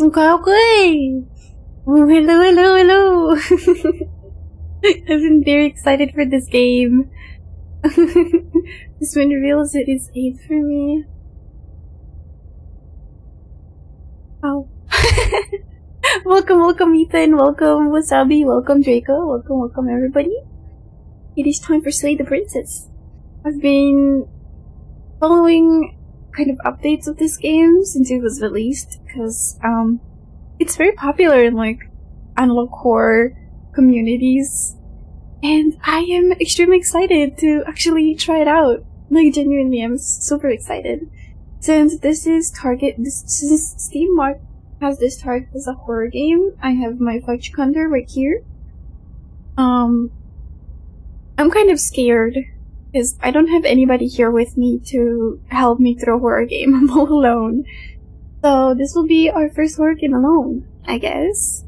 Okay, okay. Oh, hello, hello, hello. I've been very excited for this game. This one reveals it is 8 for me. Oh. Welcome, welcome Ethan, welcome Wasabi, welcome Draco, welcome everybody. It is time for Slay the Princess. I've been following kind of updates of this game since it was released, because it's very popular in like analog horror communities, and I am extremely excited to actually try it out. Like genuinely, I'm super excited. Since this is Steam Mark has this tag as a horror game, I have my fudge counter right here. I'm kind of scared because I don't have anybody here with me to help me through a horror game. I'm all alone. So this will be our first horror game alone, I guess.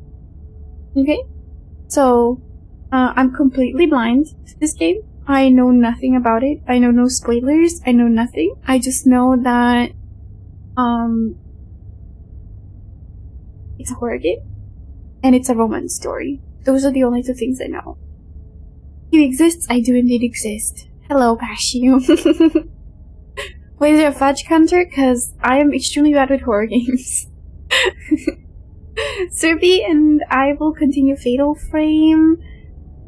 Okay? So, I'm completely blind to this game. I know nothing about it. I know no spoilers. I know nothing. I just know that, it's a horror game. And it's a romance story. Those are the only two things I know. You exist? I do indeed exist. Hello, Pashu. Why is there a fudge counter? Cause I am extremely bad with horror games. Serbi and I will continue Fatal Frame.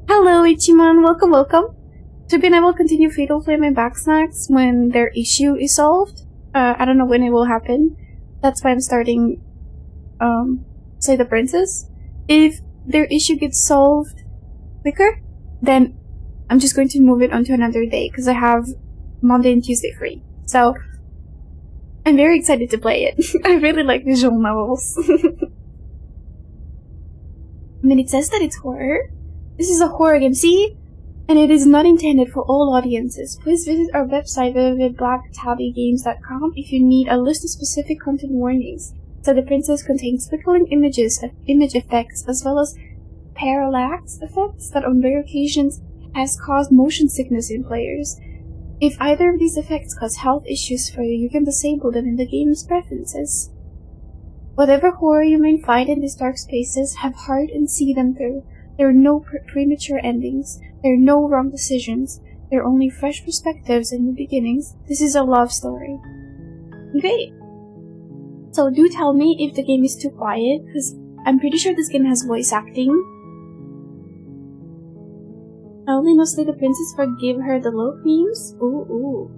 Hello, Ichiman. Welcome, welcome. Serbi and I will continue Fatal Frame and Backsnacks when their issue is solved. I don't know when it will happen. That's why I'm starting, Slay the Princess. If their issue gets solved quicker, then I'm just going to move it onto another day, because I have Monday and Tuesday free. So, I'm very excited to play it. I really like visual novels. I mean, it says that it's horror. This is a horror game, see? And it is not intended for all audiences. Please visit our website www.blacktabbygames.com if you need a list of specific content warnings. So the Princess contains flickering images of image effects as well as parallax effects that on rare occasions has caused motion sickness in players. If either of these effects cause health issues for you, you can disable them in the game's preferences. Whatever horror you may find in these dark spaces, have heart and see them through. There are no premature endings. There are no wrong decisions. There are only fresh perspectives and new beginnings. This is a love story. Okay. So do tell me if the game is too quiet, because I'm pretty sure this game has voice acting. I only know Slay the Princess for give her the loaf memes. Ooh.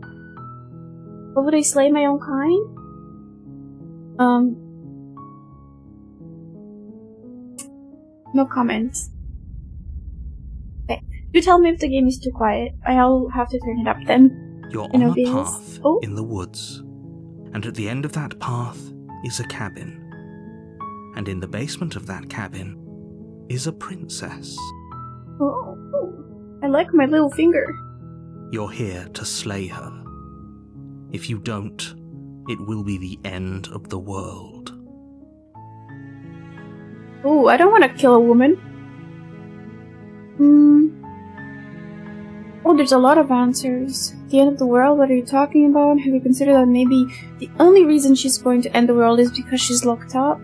What would I slay my own kind? No comments. Okay. Do tell me if the game is too quiet. I'll have to turn it up then. You're on a path in the woods, and at the end of that path is a cabin. And in the basement of that cabin is a princess. Oh, I like my little finger. You're here to slay her. If you don't, it will be the end of the world. Oh, I don't want to kill a woman. Oh, there's a lot of answers. The end of the world, what are you talking about? Have you considered that maybe the only reason she's going to end the world is because she's locked up?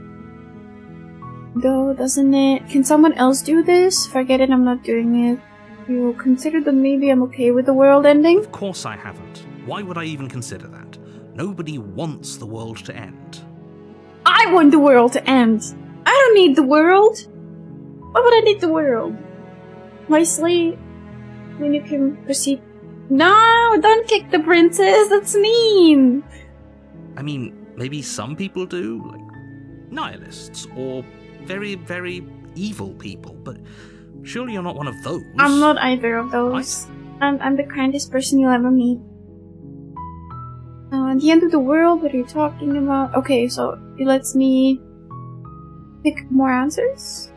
Though, doesn't it? Can someone else do this? Forget it, I'm not doing it. You consider that maybe I'm okay with the world ending? Of course I haven't. Why would I even consider that? Nobody wants the world to end. I want the world to end! I don't need the world! Why would I need the world? Why slay when you can proceed? No! Don't kick the princess! That's mean! I mean, maybe some people do, like nihilists, or very, very evil people, but surely you're not one of those. I'm not either of those. I'm the kindest person you'll ever meet. The end of the world, what are you talking about? Okay, so it lets me pick more answers?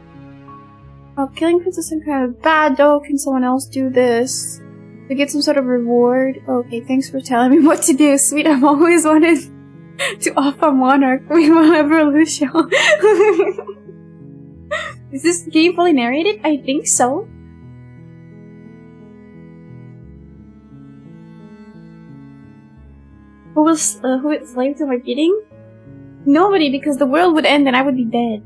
Killing princess is kind of bad though. Can someone else do this? To get some sort of reward? Okay, thanks for telling me what to do. Sweet, I've always wanted to off a monarch with my evolution. Is this game fully narrated? I think so. Who is slave to my bidding? Nobody, because the world would end and I would be dead.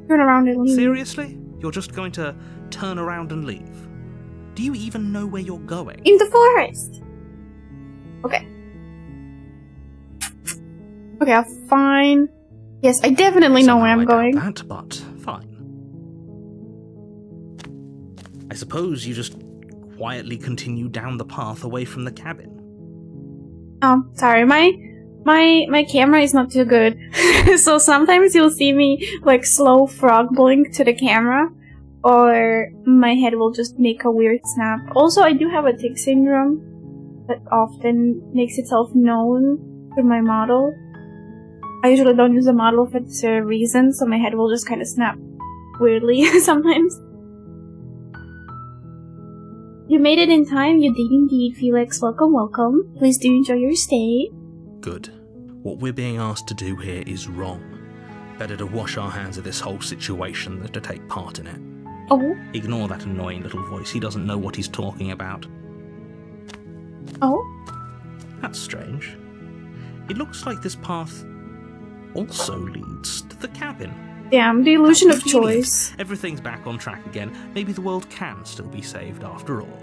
Turn around and leave. Seriously? You're just going to turn around and leave? Do you even know where you're going? In the forest. Okay. Okay, fine. Yes, I definitely know where I'm going. That, but fine. I suppose you just quietly continue down the path away from the cabin. Oh, sorry, my camera is not too good. So sometimes you'll see me like slow frog blink to the camera, or my head will just make a weird snap. Also, I do have a tic syndrome that often makes itself known through my model. I usually don't use the model for this reason, so my head will just kind of snap weirdly sometimes. You made it in time, you did indeed, Felix. Welcome, welcome. Please do enjoy your stay. Good. What we're being asked to do here is wrong. Better to wash our hands of this whole situation than to take part in it. Oh? Ignore that annoying little voice, he doesn't know what he's talking about. Oh? That's strange. It looks like this path also leads to the cabin. Damn, the illusion of Convenient. choice. Everything's back on track again. Maybe the world can still be saved after all.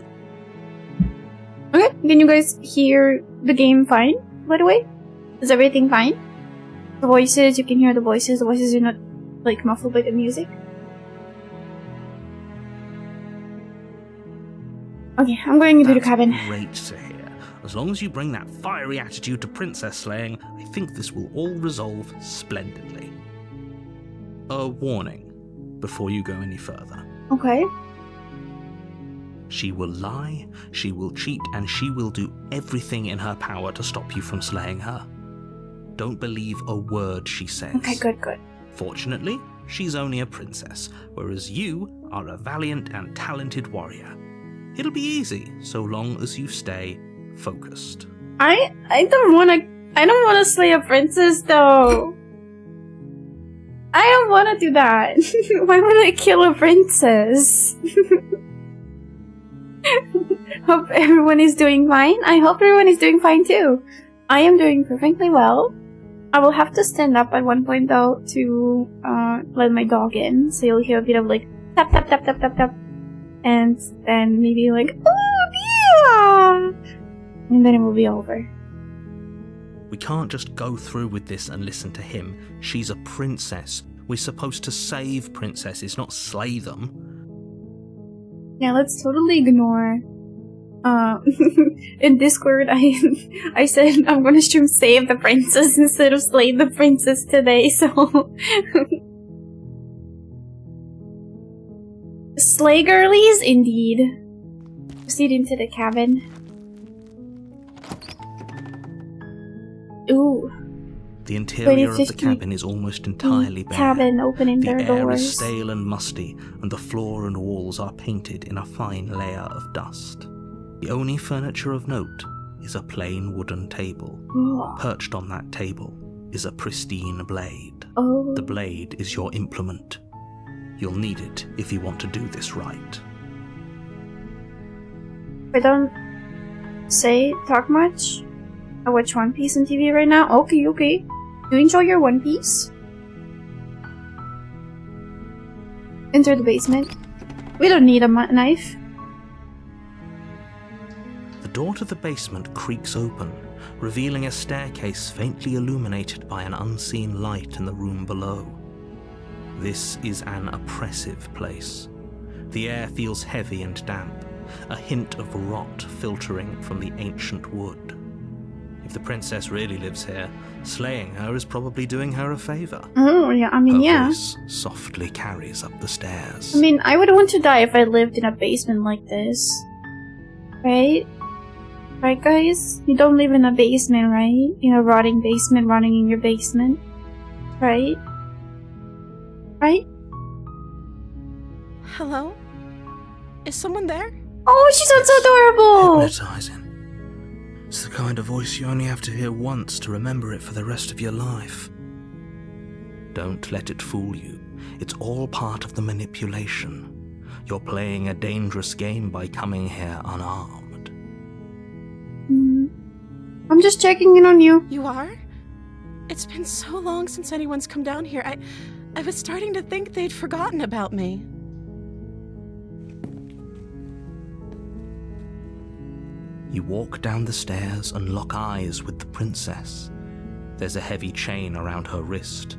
Okay, can you guys hear the game fine, by the way? Is everything fine? The voices, you can hear the voices are not, like, muffled by the music? Okay, I'm going into the cabin. Great to hear. As long as you bring that fiery attitude to princess slaying, I think this will all resolve splendidly. A warning before you go any further. Okay. She will lie, she will cheat, and she will do everything in her power to stop you from slaying her. Don't believe a word she says. Okay, good. Fortunately, she's only a princess, whereas you are a valiant and talented warrior. It'll be easy, so long as you stay focused. I don't wanna slay a princess, though. I don't wanna do that. Why would I kill a princess? Hope everyone is doing fine. I hope everyone is doing fine too. I am doing perfectly well. I will have to stand up at one point though to let my dog in, so you'll hear a bit of like tap tap tap tap tap tap, and then maybe like oh yeah, and then it will be over. We can't just go through with this and listen to him. She's a princess. We're supposed to save princesses, not slay them. Yeah, let's totally ignore. In Discord, I said I'm gonna stream save the princess instead of slay the princess today, so... Slay girlies, indeed. Proceed into the cabin. Ooh. The interior of the cabin is almost entirely bare. Cabin opening the their air doors. is stale and musty, and the floor and walls are painted in a fine layer of dust. The only furniture of note is a plain wooden table. Ooh. Perched on that table is a pristine blade. Oh. The blade is your implement. You'll need it if you want to do this right. I don't talk much. I watch One Piece on TV right now. Okay. Do you enjoy your One Piece? Enter the basement. We don't need a knife. The door to the basement creaks open, revealing a staircase faintly illuminated by an unseen light in the room below. This is an oppressive place. The air feels heavy and damp, a hint of rot filtering from the ancient wood. If the princess really lives here, slaying her is probably doing her a favor. Oh, yeah, I mean, her yeah. voice softly carries up the stairs. I mean, I would want to die if I lived in a basement like this. Right? Right, guys? You don't live in a basement, right? In a rotting basement, rotting in your basement. Right? Right? Hello? Is someone there? Oh, she sounds so adorable! Hypnotizing. It's the kind of voice you only have to hear once to remember it for the rest of your life. Don't let it fool you. It's all part of the manipulation. You're playing a dangerous game by coming here unarmed. I'm just checking in on you. You are? It's been so long since anyone's come down here. I was starting to think they'd forgotten about me. You walk down the stairs and lock eyes with the princess. There's a heavy chain around her wrist,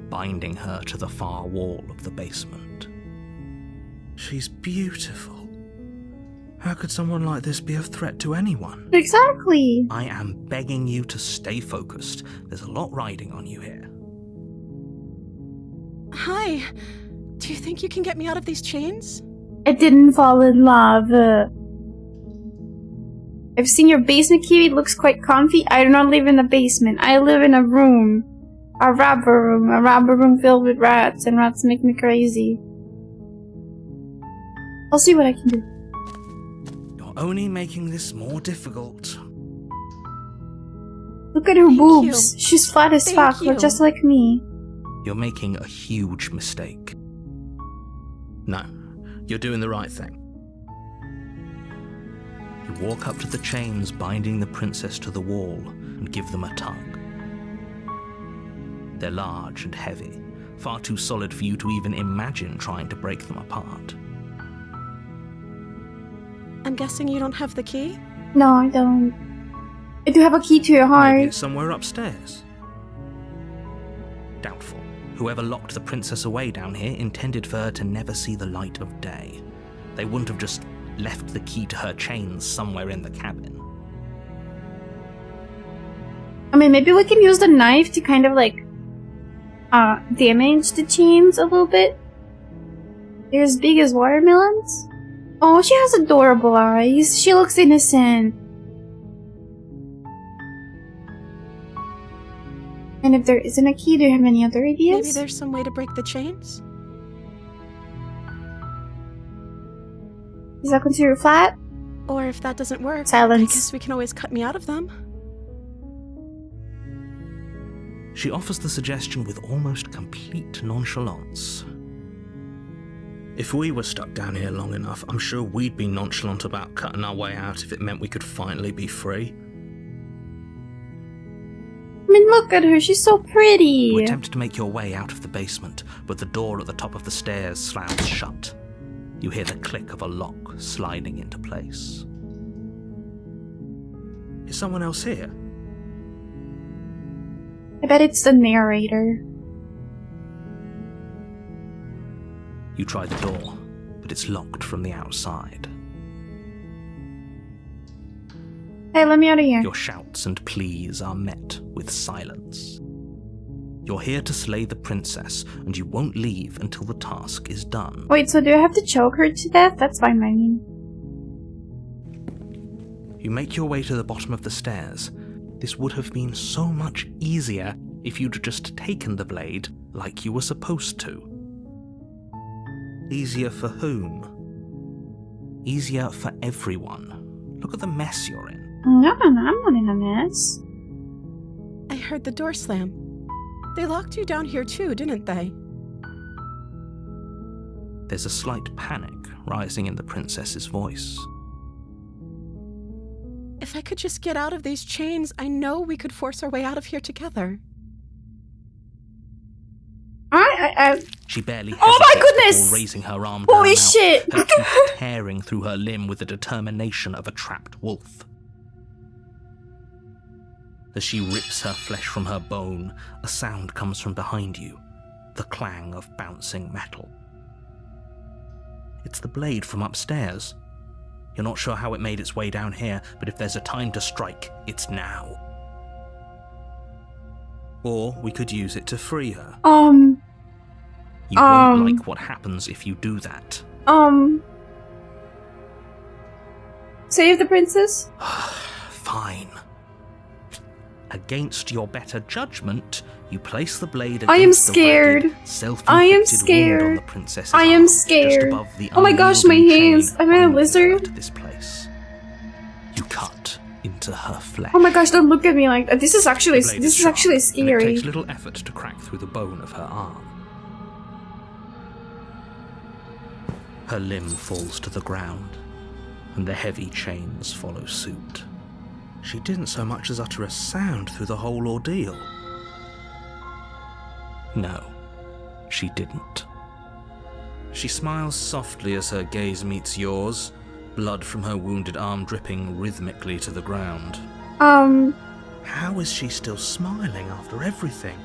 binding her to the far wall of the basement. She's beautiful. How could someone like this be a threat to anyone? Exactly. I am begging you to stay focused. There's a lot riding on you here. Hi. Do you think you can get me out of these chains? I didn't fall in love. I've seen your basement key. It looks quite comfy. I do not live in a basement. I live in a room. A robber room filled with rats, and rats make me crazy. I'll see what I can do. You're only making this more difficult. Look at her Thank boobs. you. She's flat as Thank fuck, you. just like me. You're making a huge mistake. No, you're doing the right thing. You walk up to the chains binding the princess to the wall and give them a tug. They're large and heavy, far too solid for you to even imagine trying to break them apart. I'm guessing you don't have the key? No, I don't. I do have a key to your Maybe heart. it's somewhere upstairs. Doubtful. Whoever locked the princess away down here intended for her to never see the light of day. They wouldn't have just left the key to her chains somewhere in the cabin. I mean, maybe we can use the knife to kind of like damage the chains a little bit. They're as big as watermelons. Oh, she has adorable eyes. She looks innocent. And if there isn't a key, do you have any other ideas? Maybe there's some way to break the chains? Is that considered flat? Or if that doesn't work, Silence. I guess we can always cut me out of them. She offers the suggestion with almost complete nonchalance. If we were stuck down here long enough, I'm sure we'd be nonchalant about cutting our way out if it meant we could finally be free. I mean, look at her. She's so pretty. You attempt to make your way out of the basement, but the door at the top of the stairs slams shut. You hear the click of a lock sliding into place. Is someone else here? I bet it's the narrator. You try the door, but it's locked from the outside. Hey, let me out of here. Your shouts and pleas are met with silence. You're here to slay the princess, and you won't leave until the task is done. Wait, so do I have to choke her to death? That's fine by me. You make your way to the bottom of the stairs. This would have been so much easier if you'd just taken the blade like you were supposed to. Easier for whom? Easier for everyone. Look at the mess you're in. No, I'm not in a mess. I heard the door slam. They locked you down here too, didn't they? There's a slight panic rising in the princess's voice. If I could just get out of these chains, I know we could force our way out of here together. She barely hesitates Oh my goodness! before raising her arm to Holy her mouth, shit! her teeth tearing through her limb with the determination of a trapped wolf. As she rips her flesh from her bone, a sound comes from behind you, the clang of bouncing metal. It's the blade from upstairs. You're not sure how it made its way down here, but if there's a time to strike, it's now. Or we could use it to free her. You won't like what happens if you do that. Save the princess? Fine. Against your better judgment, you place the blade I am against the scared. ragged, self-inflicted I am wound scared. on the princess's I am arm, just scared. above the Oh my gosh, my unyielding hands. chain Am I a binding her lizard? to this place. You cut into her flesh. Oh my gosh, don't look at me like that. This is actually The blade is sharp, and scary. it takes little effort to crack through the bone of her arm. Her limb falls to the ground, and the heavy chains follow suit. She didn't so much as utter a sound through the whole ordeal. No, she didn't. She smiles softly as her gaze meets yours, blood from her wounded arm dripping rhythmically to the ground. How is she still smiling after everything?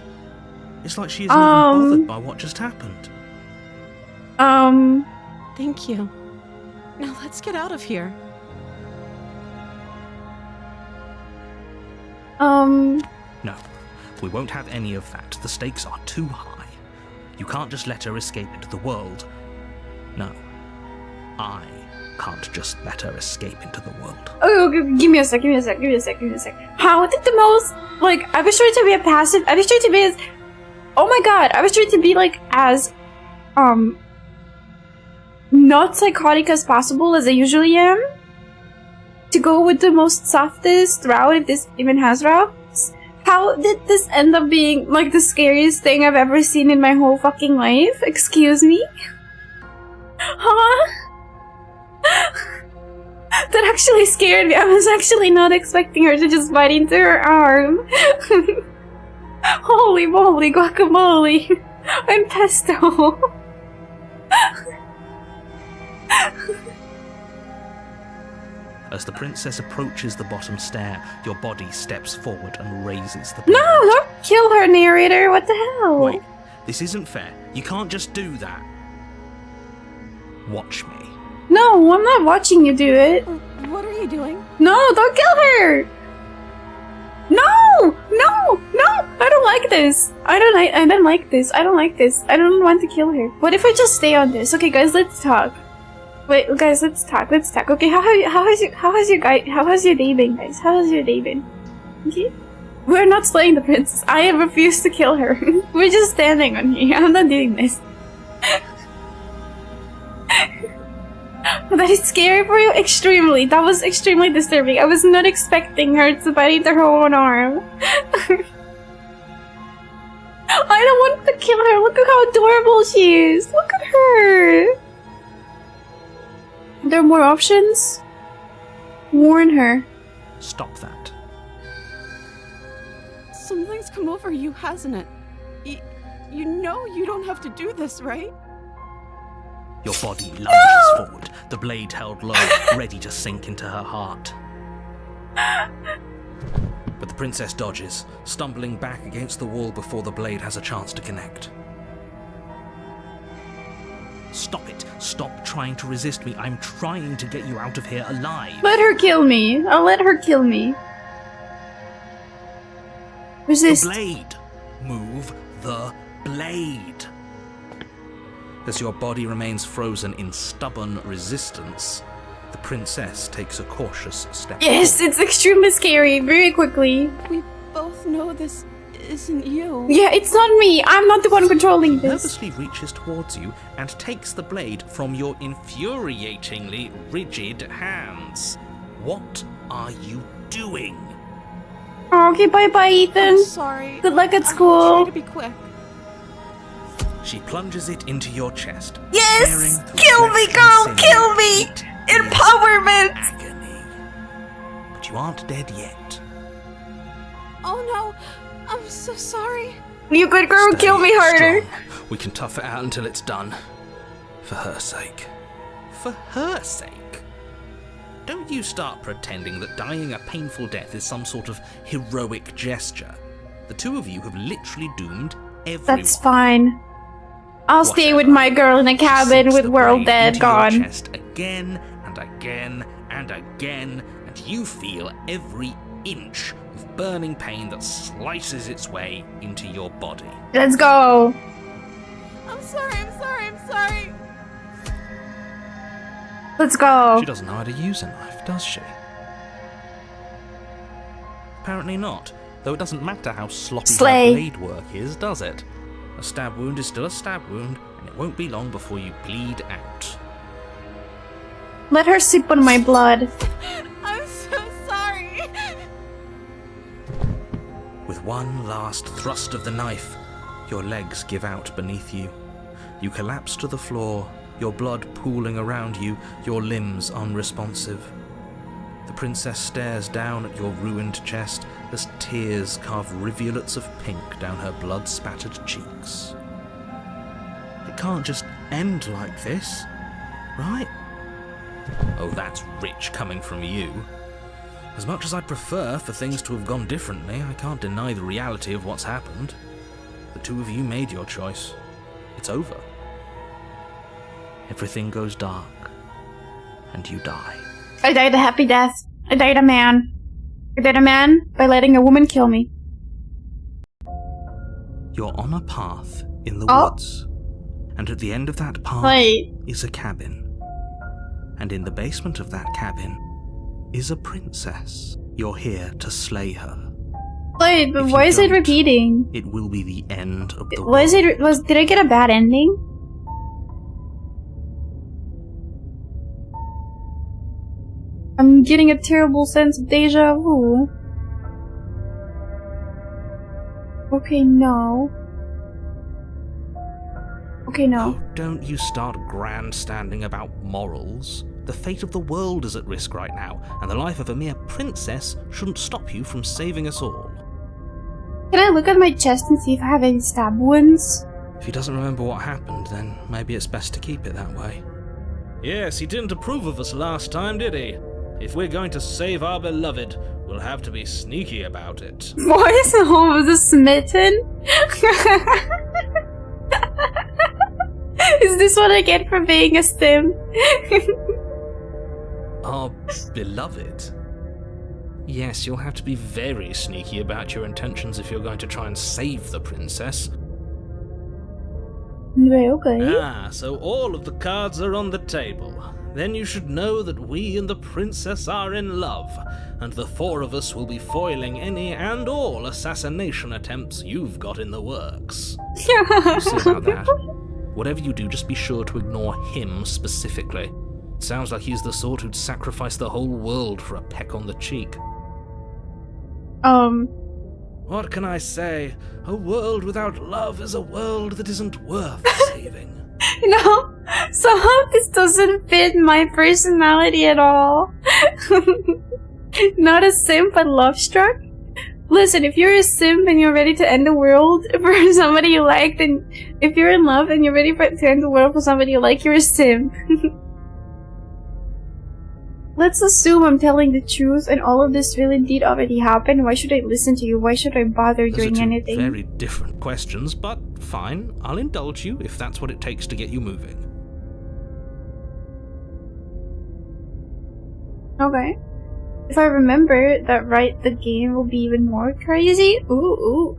It's like she isn't even bothered by what just happened. Thank you. Now let's get out of here. No, we won't have any of that. The stakes are too high. You can't just let her escape into the world. No, I can't just let her escape into the world. Oh, give me a sec. How did the most, like, I was trying to be I was trying to be as, oh my god, I was trying to be, like, as, not psychotic as possible, as I usually am. To go with the most softest route, if this even has routes. How did this end up being, like, the scariest thing I've ever seen in my whole fucking life? Excuse me? Huh? That actually scared me. I was actually not expecting her to just bite into her arm. Holy moly, guacamole. And pesto. As the princess approaches the bottom stair, your body steps forward and raises the blade. No, don't kill her, narrator. What the hell? Wait, this isn't fair. You can't just do that. Watch me. No, I'm not watching you do it. What are you doing? No, don't kill her. No, I don't like this. I don't like this. I don't want to kill her. What if I just stay on this? Okay, guys, let's talk. Wait, guys, let's talk. Okay, how has your day been, guys? How has your day been? Okay? We're not slaying the princess. I have refused to kill her. We're just standing on here. I'm not doing this. That is scary for you? Extremely. That was extremely disturbing. I was not expecting her to bite into her own arm. I don't want to kill her. Look at how adorable she is. Look at her. There are more options? Warn her. Stop that. Something's come over you, hasn't it? You know you don't have to do this, right? Your body lunges forward, the blade held low, ready to sink into her heart. But the princess dodges, stumbling back against the wall before the blade has a chance to connect. Stop it. Stop trying to resist me. I'm trying to get you out of here alive. Let her kill me. I'll let her kill me. Resist. The blade. Move the blade. As your body remains frozen in stubborn resistance, the princess takes a cautious step Yes, forward. it's extremely scary. Very quickly. We both know this isn't you. Yeah, it's not me. I'm not the one controlling She this. purposely reaches towards you and takes the blade from your infuriatingly rigid hands. What are you doing? Okay, bye-bye, Ethan. I'm sorry. Good luck at I'll school. try to be quick. She plunges it into your chest. Yes! tearing through Kill me, flesh girl! and sinew. Kill me! It Empowerment! is agony. But you aren't dead yet. Oh no, I'm so sorry. You good girl, Stay kill me harder. strong. We can tough it out until it's done. For her sake. For her sake. Don't you start pretending that dying a painful death is some sort of heroic gesture. The two of you have literally doomed everyone. That's fine. I'll stay with Whatever. my girl in a She cabin sinks with the world blade dead into your gone. chest again and again and again, and you feel every inch of burning pain that slices its way into your body. Let's go. I'm sorry. Let's go. She doesn't know how to use a knife, does she? Apparently not, though it doesn't matter how sloppy Slay. her blade work is, does it? A stab wound is still a stab wound, and it won't be long before you bleed out. Let her sip on my blood. I'm so sorry. With one last thrust of the knife, your legs give out beneath you. You collapse to the floor, your blood pooling around you, your limbs unresponsive. The princess stares down at your ruined chest as tears carve rivulets of pink down her blood-spattered cheeks. It can't just end like this, right? Oh, that's rich coming from you. As much as I'd prefer for things to have gone differently, I can't deny the reality of what's happened. The two of you made your choice. It's over. Everything goes dark, and you die. I died a happy death. I died a man. I died a man by letting a woman kill me. You're on a path in the Oh. woods, and at the end of that path Wait. is a cabin. And in the basement of that cabin is a princess. You're here to slay her. Wait, but If why you is it don't, repeating? It will be the end of the Was world. it? Did I get a bad ending? I'm getting a terrible sense of deja vu. Okay, no. Okay, no. Oh, don't you start grandstanding about morals. The fate of the world is at risk right now, and the life of a mere princess shouldn't stop you from saving us all. Can I look at my chest and see if I have any stab wounds? If he doesn't remember what happened, then maybe it's best to keep it that way. Yes, he didn't approve of us last time, did he? If we're going to save our beloved, we'll have to be sneaky about it. Why is the home of the smitten? Is this what I get for being a sim? Our beloved? Yes, you'll have to be very sneaky about your intentions if you're going to try and save the princess. Okay. Ah, so all of the cards are on the table. Then you should know that we and the princess are in love, and the four of us will be foiling any and all assassination attempts you've got in the works. You see about that. Whatever you do, just be sure to ignore him specifically. It sounds like he's the sort who'd sacrifice the whole world for a peck on the cheek. What can I say? A world without love is a world that isn't worth saving. No, somehow this doesn't fit my personality at all. Not a simp, but love struck. Listen, if you're a simp and you're ready to end the world for somebody you like, then if you're in love and you're ready to end the world for somebody you like, you're a simp. Let's assume I'm telling the truth and all of this will indeed already happen. Why should I listen to you? Why should I bother Those are doing two anything? very different questions, but fine. I'll indulge you if that's what it takes to get you moving. Okay. If I remember that right, the game will be even more crazy. Ooh.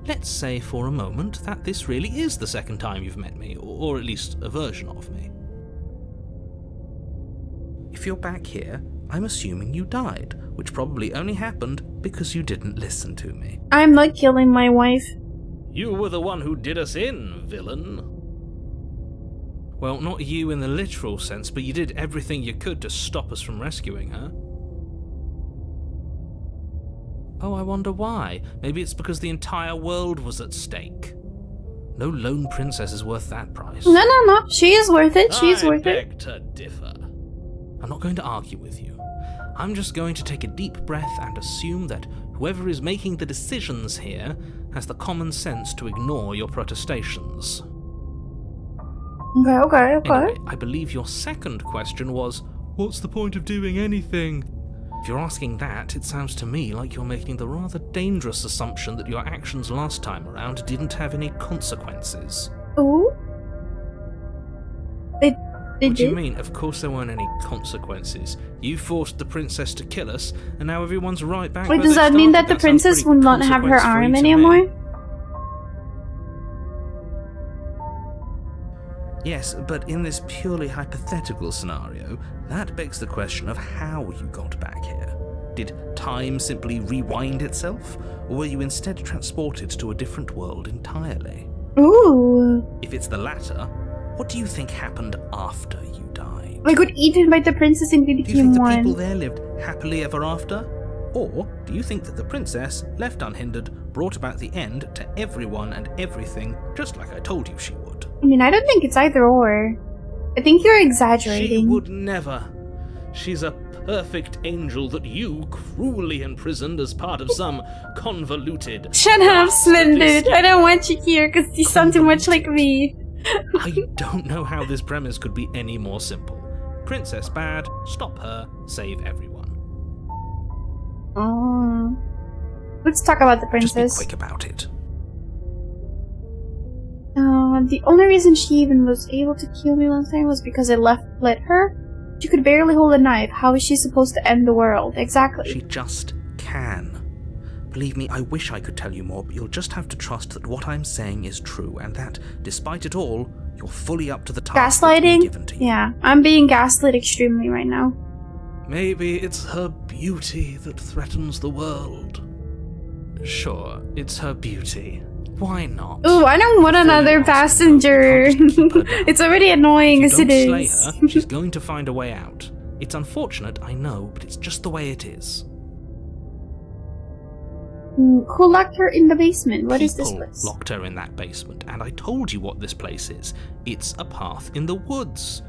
Let's say for a moment that this really is the second time you've met me, or at least a version of me. If you're back here, I'm assuming you died, which probably only happened because you didn't listen to me. I'm not killing my wife. You were the one who did us in, villain. Well, not you in the literal sense, but you did everything you could to stop us from rescuing her. Oh, I wonder why. Maybe it's because the entire world was at stake. No lone princess is worth that price. No. She is worth it. She is I worth it. beg to differ. I'm not going to argue with you. I'm just going to take a deep breath and assume that whoever is making the decisions here has the common sense to ignore your protestations. Okay. Anyway, I believe your second question was, what's the point of doing anything? If you're asking that, it sounds to me like you're making the rather dangerous assumption that your actions last time around didn't have any consequences. Ooh. They What do you did? mean? Of course there weren't any consequences. You forced the princess to kill us, and now everyone's right back Wait, where does they that mean that started. the That sounds princess pretty will not have her consequence-free arm to me. anymore? Yes, but in this purely hypothetical scenario, that begs the question of how you got back here. Did time simply rewind itself, or were you instead transported to a different world entirely? Ooh. If it's the latter, what do you think happened after you died? I got eaten by the princess and we Do you became think the people one. there lived happily ever after? Or do you think that the princess, left unhindered, brought about the end to everyone and everything, just like I told you she would? I mean, I don't think it's either or. I think you're She exaggerating. would never. She's a perfect angel that you cruelly imprisoned as part of some convoluted... Shut up, Splendid. I don't want you here because you sound too much like me. I don't know how this premise could be any more simple. Princess bad, stop her, save everyone. Let's talk about the princess. Just be quick about it. The only reason she even was able to kill me last time was because I let her. She could barely hold a knife. How is she supposed to end the world? Exactly. She just can. Believe me, I wish I could tell you more, but you'll just have to trust that what I'm saying is true, and that, despite it all, you're fully up to the task that's been given to you. Yeah, I'm being gaslit extremely right now. Maybe it's her beauty that threatens the world. Sure, it's her beauty. Why not? Ooh, I don't want another passenger. It's already annoying as it is. If you don't slay her, she's going to find a way out. It's unfortunate, I know, but it's just the way it is. Who locked her in the basement? What is this People place? locked her in that basement, and I told you what this place is. It's a path in the woods.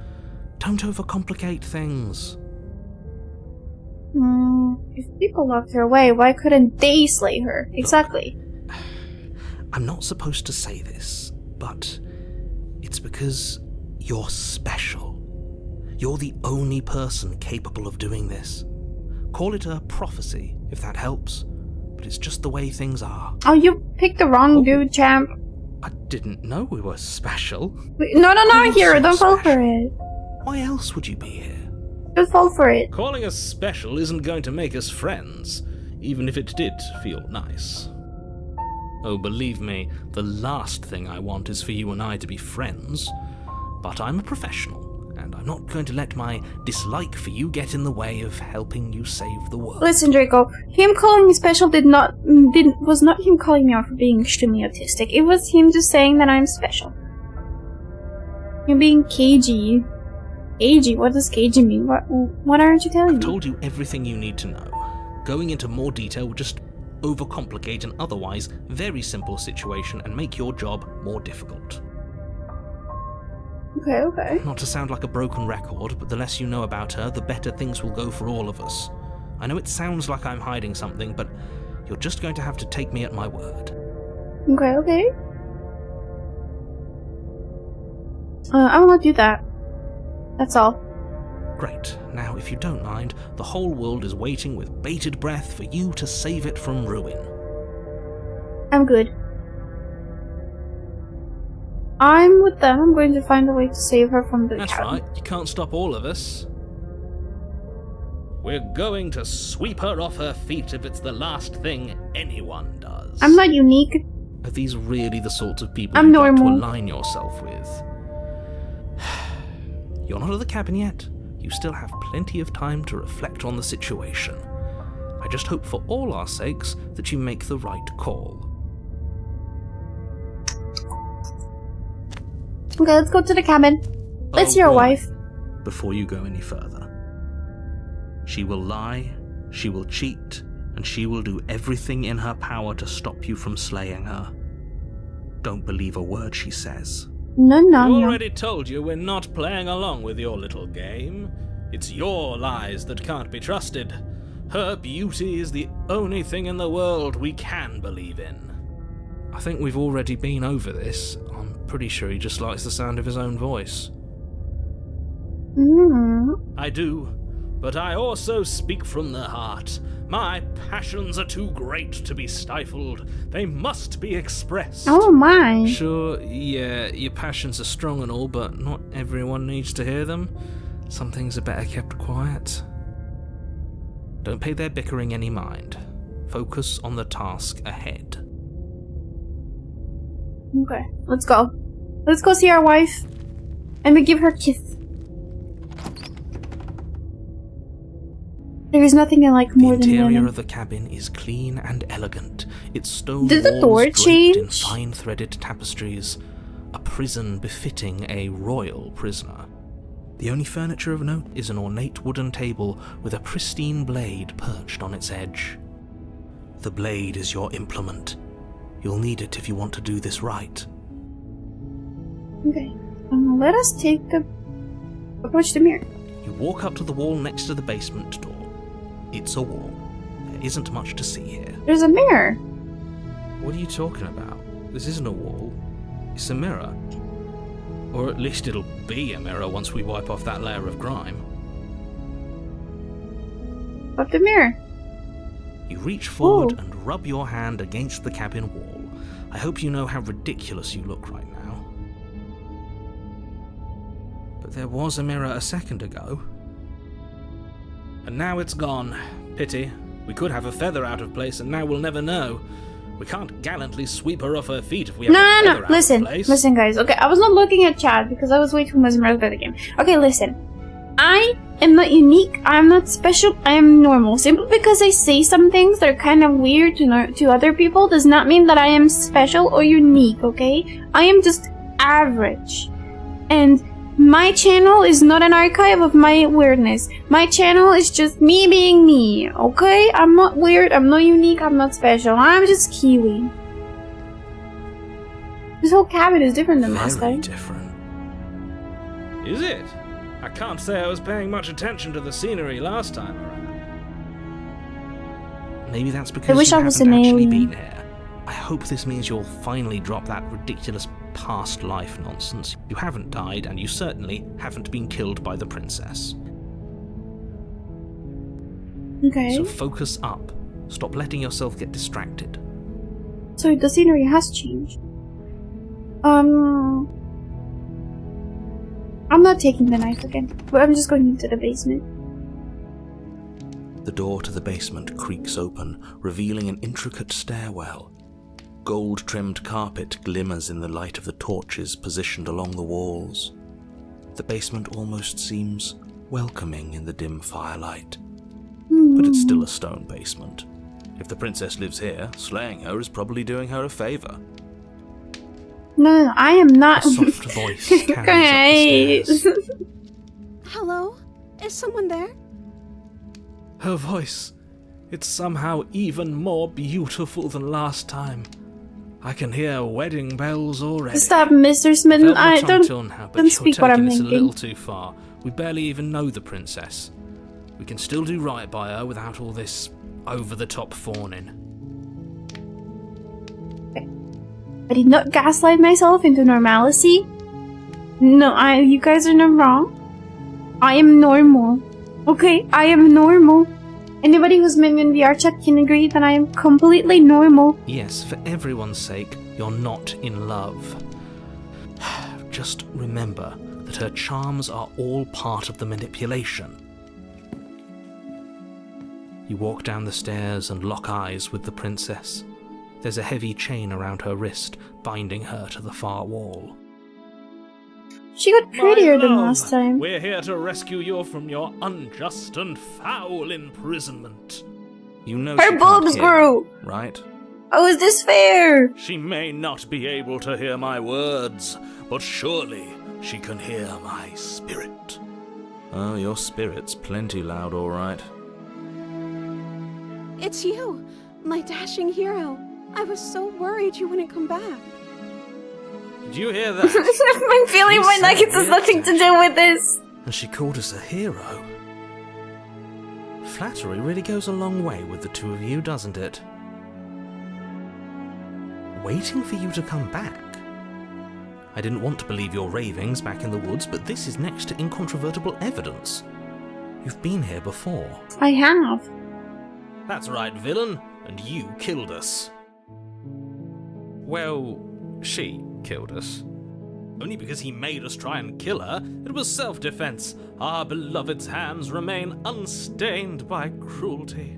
Don't overcomplicate things. If people locked her away, why couldn't they slay her? Exactly. I'm not supposed to say this, but it's because you're special. You're the only person capable of doing this. Call it a prophecy, if that helps, but it's just the way things are. Oh, you picked the wrong dude, champ. I didn't know we were special. No, Hero, don't fall for it. Why else would you be here? Don't fall for it. Calling us special isn't going to make us friends, even if it did feel nice. Oh, believe me, the last thing I want is for you and I to be friends. But I'm a professional, and I'm not going to let my dislike for you get in the way of helping you save the world. Listen, Draco, him calling me special was not him calling me out for being extremely autistic. It was him just saying that I'm special. You're being cagey. Cagey? What does cagey mean? What aren't you telling me? I've told you everything you need to know. Going into more detail will just overcomplicate an otherwise very simple situation and make your job more difficult. Okay. Not to sound like a broken record, but the less you know about her, the better things will go for all of us. I know it sounds like I'm hiding something, but you're just going to have to take me at my word. Okay. I will not do that. That's all. Great. Now, if you don't mind, the whole world is waiting with bated breath for you to save it from ruin. I'm good. I'm with them. I'm going to find a way to save her from the That's cabin. right. You can't stop all of us. We're going to sweep her off her feet if it's the last thing anyone does. I'm not unique. Are these really the sorts of people I'm you'd like to normal. align yourself with? You're not at the cabin yet. You still have plenty of time to reflect on the situation. I just hope for all our sakes that you make the right call. Okay, let's go to the cabin. Let's see your wife. Before you go any further. She will lie, she will cheat, and she will do everything in her power to stop you from slaying her. Don't believe a word she says. No. I already told you we're not playing along with your little game. It's your lies that can't be trusted. Her beauty is the only thing in the world we can believe in. I think we've already been over this. I'm pretty sure he just likes the sound of his own voice. I do, but I also speak from the heart. My passions are too great to be stifled. They must be expressed. Oh my. Sure, yeah, your passions are strong and all, but not everyone needs to hear them. Some things are better kept quiet. Don't pay their bickering any mind. Focus on the task ahead. Okay, let's go. Let's go see our wife. And we give her a kiss. There is nothing I like more than The interior women. of the cabin is clean and elegant. Its stone Did the walls door draped change? in fine threaded tapestries. A prison befitting a royal prisoner. The only furniture of note is an ornate wooden table with a pristine blade perched on its edge. The blade is your implement. You'll need it if you want to do this right. Okay. Let us approach the mirror. You walk up to the wall next to the basement door. It's a wall. There isn't much to see here. There's a mirror. What are you talking about? This isn't a wall. It's a mirror. Or at least it'll be a mirror once we wipe off that layer of grime. Of the mirror. You reach forward and rub your hand against the cabin wall. I hope you know how ridiculous you look right now. But there was a mirror a second ago. And now it's gone. Pity. We could have a feather out of place and now we'll never know. We can't gallantly sweep her off her feet if we have a feather out of place. Listen guys. Okay, I was not looking at chat because I was way too mesmerized by the game. Okay, listen. I am not unique, I am not special, I am normal. Simply because I say some things that are kind of weird to other people does not mean that I am special or unique, okay? I am just average. And my channel is not an archive of my weirdness. My channel is just me being me, okay? I'm not weird, I'm not unique, I'm not special. I'm just Kiwi. This whole cabin is different than last time. Very different. Is it? I can't say I was paying much attention to the scenery last time around. Maybe that's because I wish you I was haven't an actually alien. been here. I hope this means you'll finally drop that ridiculous past life nonsense. You haven't died, and you certainly haven't been killed by the princess. Okay. So focus up. Stop letting yourself get distracted. So the scenery has changed. I'm not taking the knife again, but I'm just going into the basement. The door to the basement creaks open, revealing an intricate stairwell. Gold-trimmed carpet glimmers in the light of the torches positioned along the walls. The basement almost seems welcoming in the dim firelight. But it's still a stone basement. If the princess lives here, slaying her is probably doing her a favor. No, I am not. A soft voice carries up the stairs. Hello? Is someone there? Her voice, it's somehow even more beautiful than last time. I can hear wedding bells already. Stop, Mr. Smitten. I don't speak what I'm It's a little thinking. too far. We barely even know the princess. We can still do right by her without all this over-the-top fawning. I did not gaslight myself into normalcy. No, you guys are not wrong. I am normal. Okay, I am normal. Anybody who's met me in VR chat can agree that I am completely normal. Yes, for everyone's sake, you're not in love. Just remember that her charms are all part of the manipulation. You walk down the stairs and lock eyes with the princess. There's a heavy chain around her wrist, binding her to the far wall. She got prettier than last time. We're here to rescue you from your unjust and foul imprisonment. You know Her boobs grew! Right? Oh, is this fair? She may not be able to hear my words, but surely she can hear my spirit. Oh, your spirit's plenty loud, all right. It's you, my dashing hero. I was so worried you wouldn't come back. Did you hear that? I'm feeling my nuggets has nothing to do with this. And she called us a hero. Flattery really goes a long way with the two of you, doesn't it? Waiting for you to come back. I didn't want to believe your ravings back in the woods, but this is next to incontrovertible evidence. You've been here before. I have. That's right, villain, and you killed us. Well, she killed us. Only because he made us try and kill her. It was self-defense. Our beloved's hands remain unstained by cruelty.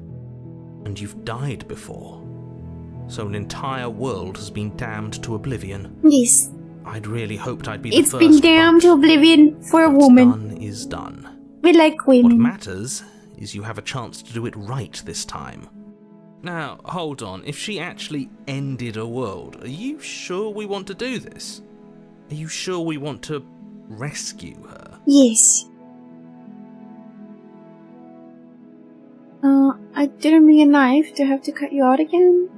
And you've died before. So an entire world has been damned to oblivion. Yes. I'd really hoped I'd be the first. It's been damned to oblivion for a woman. What's done is done. We like What women. matters is you have a chance to do it right this time. Now, hold on. If she actually ended a world, are you sure we want to do this? Are you sure we want to rescue her? Yes. I didn't bring a knife. Do I have to cut you out again?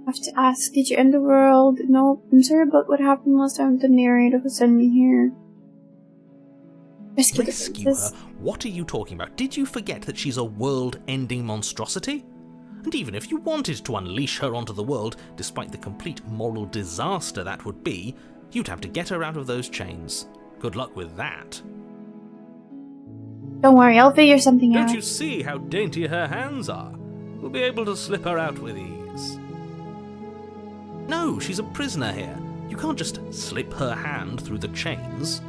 I have to ask, did you end the world? No, I'm sorry about what happened last time with the narrator who sent me here. Rescue the Rescue princess. her? What are you talking about? Did you forget that she's a world-ending monstrosity? And even if you wanted to unleash her onto the world, despite the complete moral disaster that would be, you'd have to get her out of those chains. Good luck with that. Don't worry, I'll figure something out. Don't you see how dainty her hands are? We'll be able to slip her out with ease. No, she's a prisoner here. You can't just slip her hand through the chains.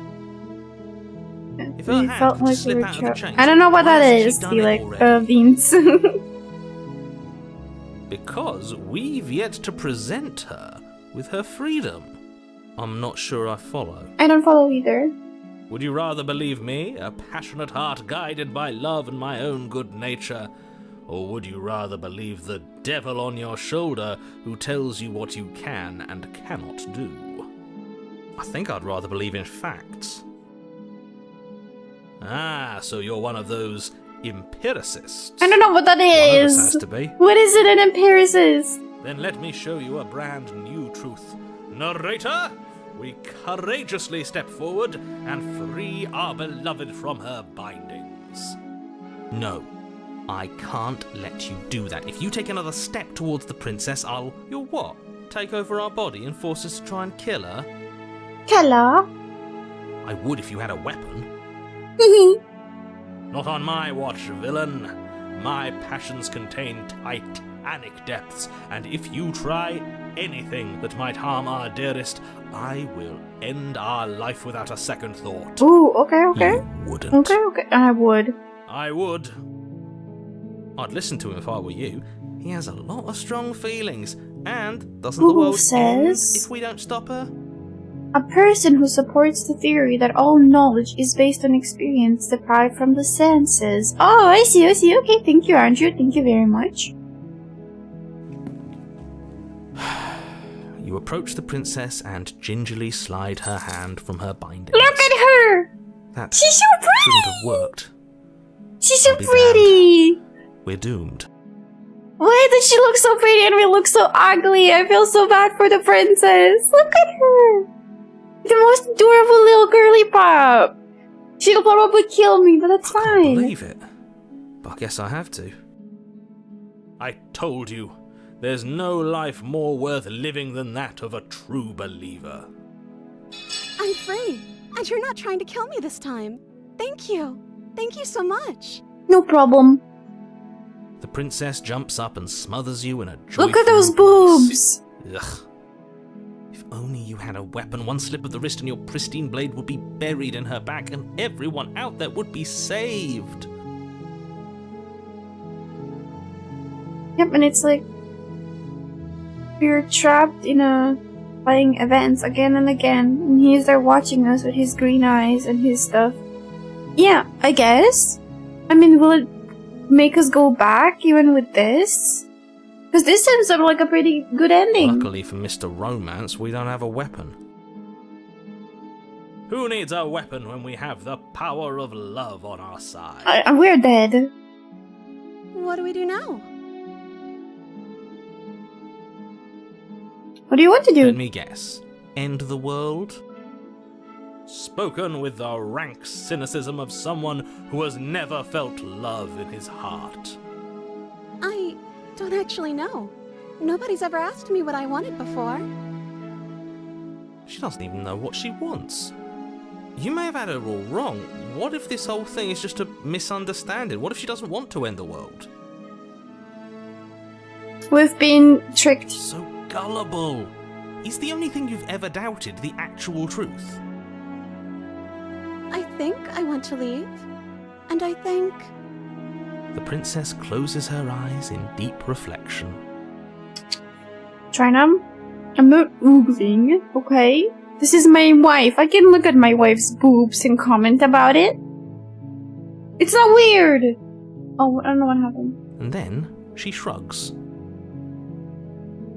If her hand felt could like slip we were out of the chains, I don't know what why that hasn't she is. done The it like already? beans. Because we've yet to present her with her freedom. I'm not sure I follow. I don't follow either. Would you rather believe me, a passionate heart guided by love and my own good nature? Or would you rather believe the devil on your shoulder who tells you what you can and cannot do? I think I'd rather believe in facts. Ah, so you're one of those empiricists. I don't know what that One of us is. has to be. What is it an empiricist? Then let me show you a brand new truth. Narrator, we courageously step forward and free our beloved from her bindings. No, I can't let you do that. If you take another step towards the princess, You'll what? Take over our body and force us to try and kill her? Kella. I would if you had a weapon. Not on my watch, villain. My passions contain titanic depths, and if you try anything that might harm our dearest, I will end our life without a second thought. Ooh, okay. You wouldn't. Okay. I would. I would. I'd listen to him if I were you. He has a lot of strong feelings, and doesn't the Who world end says? if we don't stop her? A person who supports the theory that all knowledge is based on experience derived from the senses. Oh, I see. Okay, thank you, Andrew. Thank you very much. You approach the princess and gingerly slide her hand from her bindings. Look at her! That She's so shouldn't have pretty! worked. She's so I'll be pretty! We're doomed. Why does she look so pretty and we look so ugly? I feel so bad for the princess. Look at her! The most adorable little girly pop! She'll probably kill me, but that's I can't fine. believe it. But I guess I have to. I told you, there's no life more worth living than that of a true believer. I'm free, and you're not trying to kill me this time. Thank you. Thank you so much. No problem. The princess jumps up and smothers you in a joyful Look at those embrace. boobs! Ugh. If only you had a weapon, one slip of the wrist and your pristine blade would be buried in her back and everyone out there would be saved. Yep, and it's like we're trapped in playing events again and again, and he's there watching us with his green eyes and his stuff. Yeah, I guess. I mean, will it make us go back even with this? Because this seems sort of like a pretty good ending. Luckily for Mr. Romance, we don't have a weapon. Who needs a weapon when we have the power of love on our side? We're dead. What do we do now? What do you want to do? Let me guess. End the world? Spoken with the rank cynicism of someone who has never felt love in his heart. I don't actually know. Nobody's ever asked me what I wanted before. She doesn't even know what she wants. You may have had her all wrong. What if this whole thing is just a misunderstanding? What if she doesn't want to end the world? We've been tricked. So gullible. Is the only thing you've ever doubted the actual truth? I think I want to leave. And I think... The princess closes her eyes in deep reflection. Trina, I'm not oogling, okay? This is my wife. I can look at my wife's boobs and comment about it. It's not weird. Oh, I don't know what happened. And then she shrugs.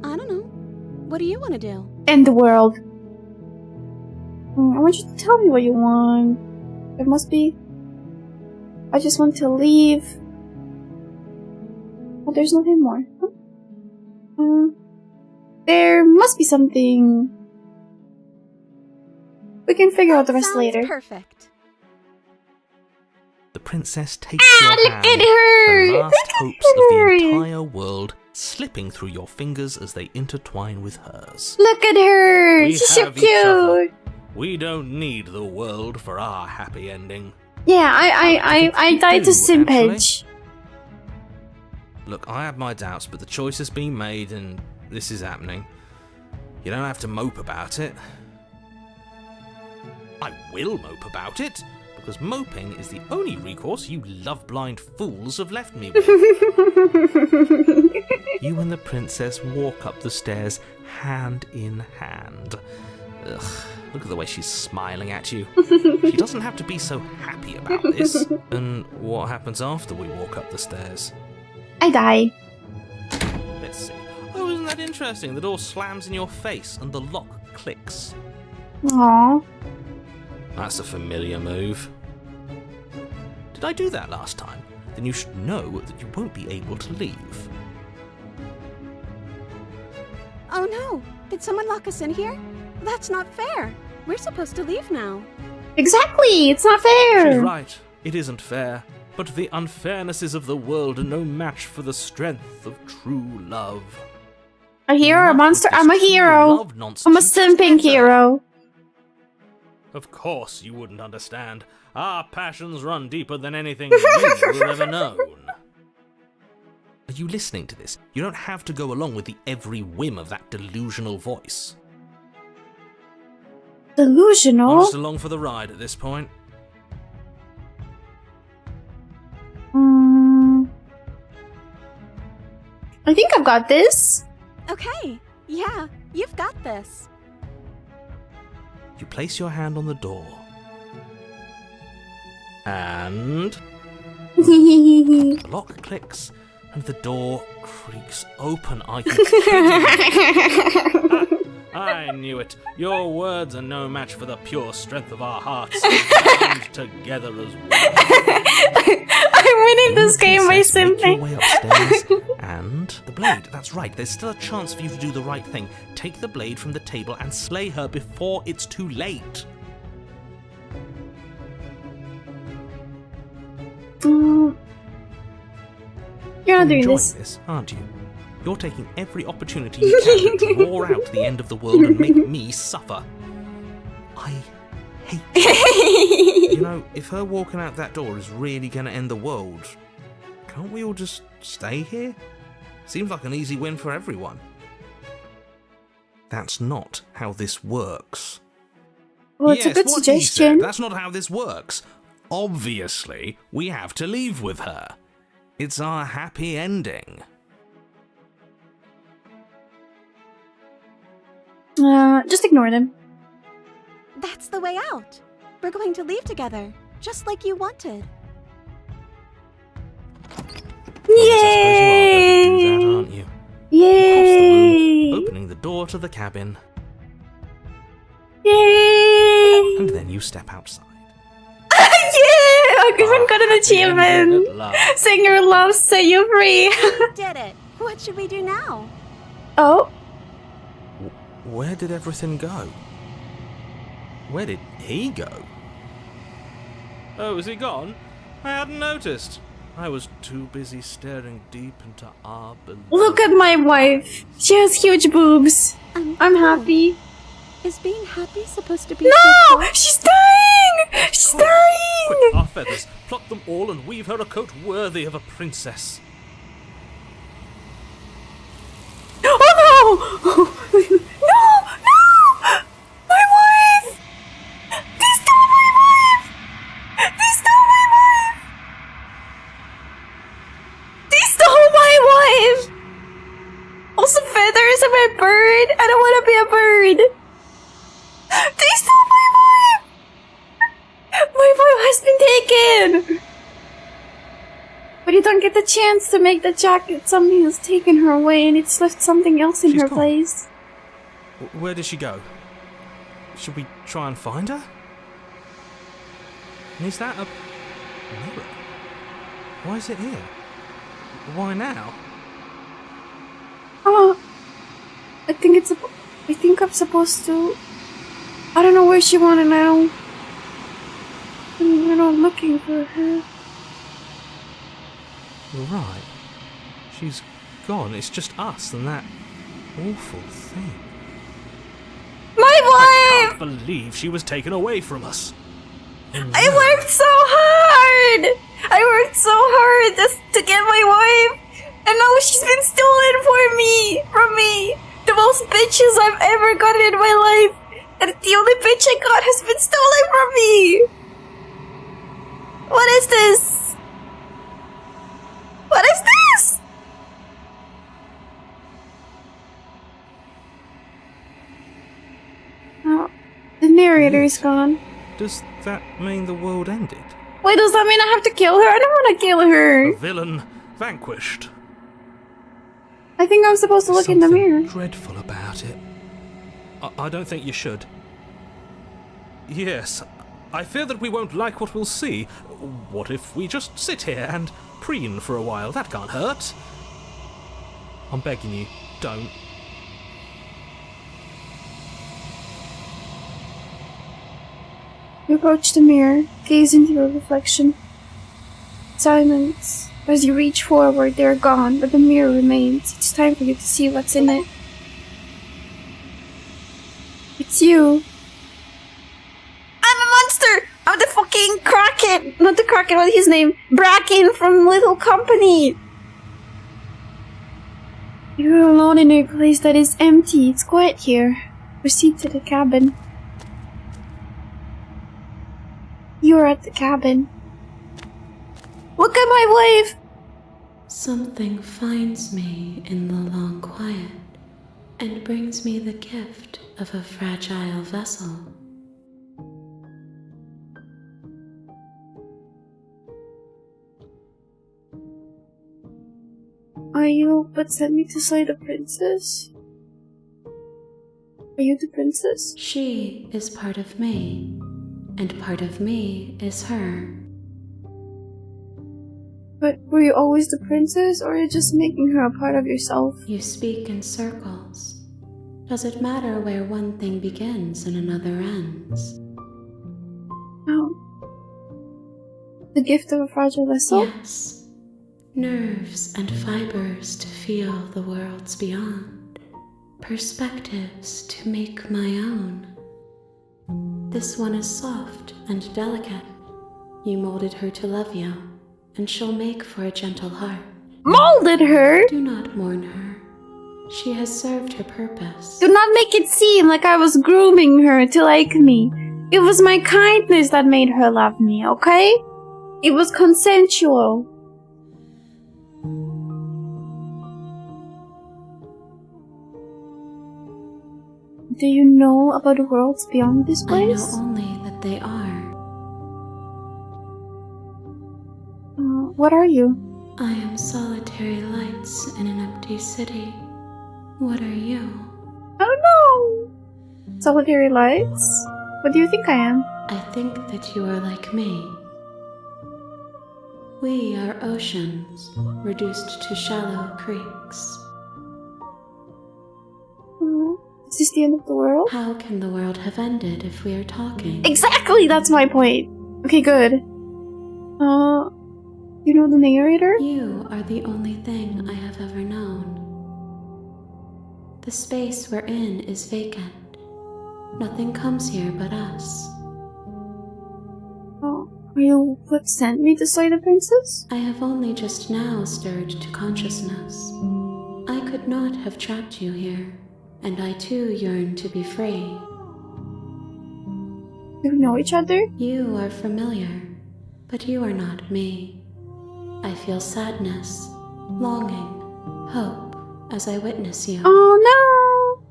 I don't know. What do you want to do? End the world. I want you to tell me what you want. There must be... I just want to leave. But there's nothing more. There must be something. We can figure out the rest Sounds later. Perfect. princess takes your look hand, at her! the last Look at hopes of the her! entire world slipping through your fingers as they intertwine with hers. Look at her! We She's so have each other. cute! We don't need the world for our happy ending. Yeah, I died to do, simpage. Look, I have my doubts, but the choice has been made and this is happening. You don't have to mope about it. I will mope about it, because moping is the only recourse you love-blind fools have left me with. You and the princess walk up the stairs hand in hand. Ugh, look at the way she's smiling at you. She doesn't have to be so happy about this. And what happens after we walk up the stairs? I die. Let's see. Oh, isn't that interesting? The door slams in your face and the lock clicks. Aww. That's a familiar move. Did I do that last time? Then you should know that you won't be able to leave. Oh no! Did someone lock us in here? That's not fair. We're supposed to leave now. Exactly! It's not fair! She's right. It isn't fair. But the unfairnesses of the world are no match for the strength of true love. A hero, a monster? I'm a hero! I'm a simping hero! Of course you wouldn't understand. Our passions run deeper than anything you will ever known. Are you listening to this? You don't have to go along with the every whim of that delusional voice. Delusional? I'm just along for the ride at this point. I think I've got this. Okay, yeah, you've got this. You place your hand on the door. And the lock clicks and the door creaks open. Are you kidding me? I knew it. Your words are no match for the pure strength of our hearts, bound together as one. I'm winning this game by Princess, make your simping. way upstairs and the blade. That's right. There's still a chance for you to do the right thing. Take the blade from the table and slay her before it's too late. You're not doing enjoying this. aren't you? You're taking every opportunity you can to draw out the end of the world and make me suffer. I hate you. You know, if her walking out that door is really going to end the world, can't we all just stay here? Seems like an easy win for everyone. That's not how this works. Well, it's a good what he said. suggestion. That's not how this works. Obviously, we have to leave with her. It's our happy ending. Just ignore them. That's the way out. We're going to leave together, just like you wanted. Yay! You are going to do that, aren't you? Yay! Across the room, opening the door to the cabin, Yay! and then you step outside. Yeah! I've even got an Happy ending achievement. at last. Sing your love, set you free. Did it. What should we do now? Oh, Where did everything go? Where did he go? Oh, is he gone? I hadn't noticed. I was too busy staring deep into our below. look at my wife. She has huge boobs. I'm happy. Is being happy supposed to be No! She's dying! She's dying! Quick, our feathers. Pluck them all and weave her a coat worthy of a princess. Oh no! No! No! My wife! They stole my wife! They stole my wife! They stole my wife! Also feathers and my bird! I don't want to be a bird! They stole my wife! My wife has been taken! But you don't get the chance to make the jacket. Something has taken her away and it's left something else in She's her gone. place. Where did she go? Should we try and find her? And is that a mirror? Why is it here? Why now? Oh, I think I'm supposed to. I don't know where she went, and I'm looking for her. You're right. She's gone. It's just us and that awful thing. My I wife! can't believe she was taken away from us. I worked so hard! I worked so hard just to get my wife! And now she's been stolen from me! The most bitches I've ever gotten in my life! And the only bitch I got has been stolen from me! What is this? What is this? Oh, the narrator is gone. Does that mean the world ended? Wait, does that mean I have to kill her? I don't want to kill her. A villain vanquished. I think I'm supposed to look in the mirror. Dreadful about it. I don't think you should. Yes, I fear that we won't like what we'll see. What if we just sit here and preen for a while? That can't hurt. I'm begging you, don't. You approach the mirror, gaze into your reflection. Silence. As you reach forward, they're gone, but the mirror remains. It's time for you to see what's in it. It's you. I'm a monster! I'm the fucking Kraken! Not the Kraken, what's his name? Bracken from Little Company! You're alone in a place that is empty. It's quiet here. Proceed to the cabin. You're at the cabin. Look at my wife! Something finds me in the long quiet and brings me the gift of a fragile vessel. Are you but sent me to slay the princess? Are you the princess? She is part of me, and part of me is her. But were you always the princess, or are you just making her a part of yourself? You speak in circles. Does it matter where one thing begins and another ends? Oh. The gift of a fragile vessel? Yes. Nerves and fibers to feel the worlds beyond. Perspectives to make my own. This one is soft and delicate. You molded her to love you, and she'll make for a gentle heart. Molded her? Do not mourn her. She has served her purpose. Do not make it seem like I was grooming her to like me. It was my kindness that made her love me, okay? It was consensual. Do you know about the worlds beyond this place? I know only that they are. What are you? I am solitary lights in an empty city. What are you? I don't know. Solitary lights? What do you think I am? I think that you are like me. We are oceans, reduced to shallow creeks. Is this the end of the world? How can the world have ended if we are talking? Exactly, that's my point. Okay, good. You know the narrator? You are the only thing I have ever known. The space we're in is vacant. Nothing comes here but us. Oh, are you what sent me to slay the princess? I have only just now stirred to consciousness. I could not have trapped you here, and I too yearn to be free. Do we know each other? You are familiar, but you are not me. I feel sadness, longing, hope as I witness you. Oh no!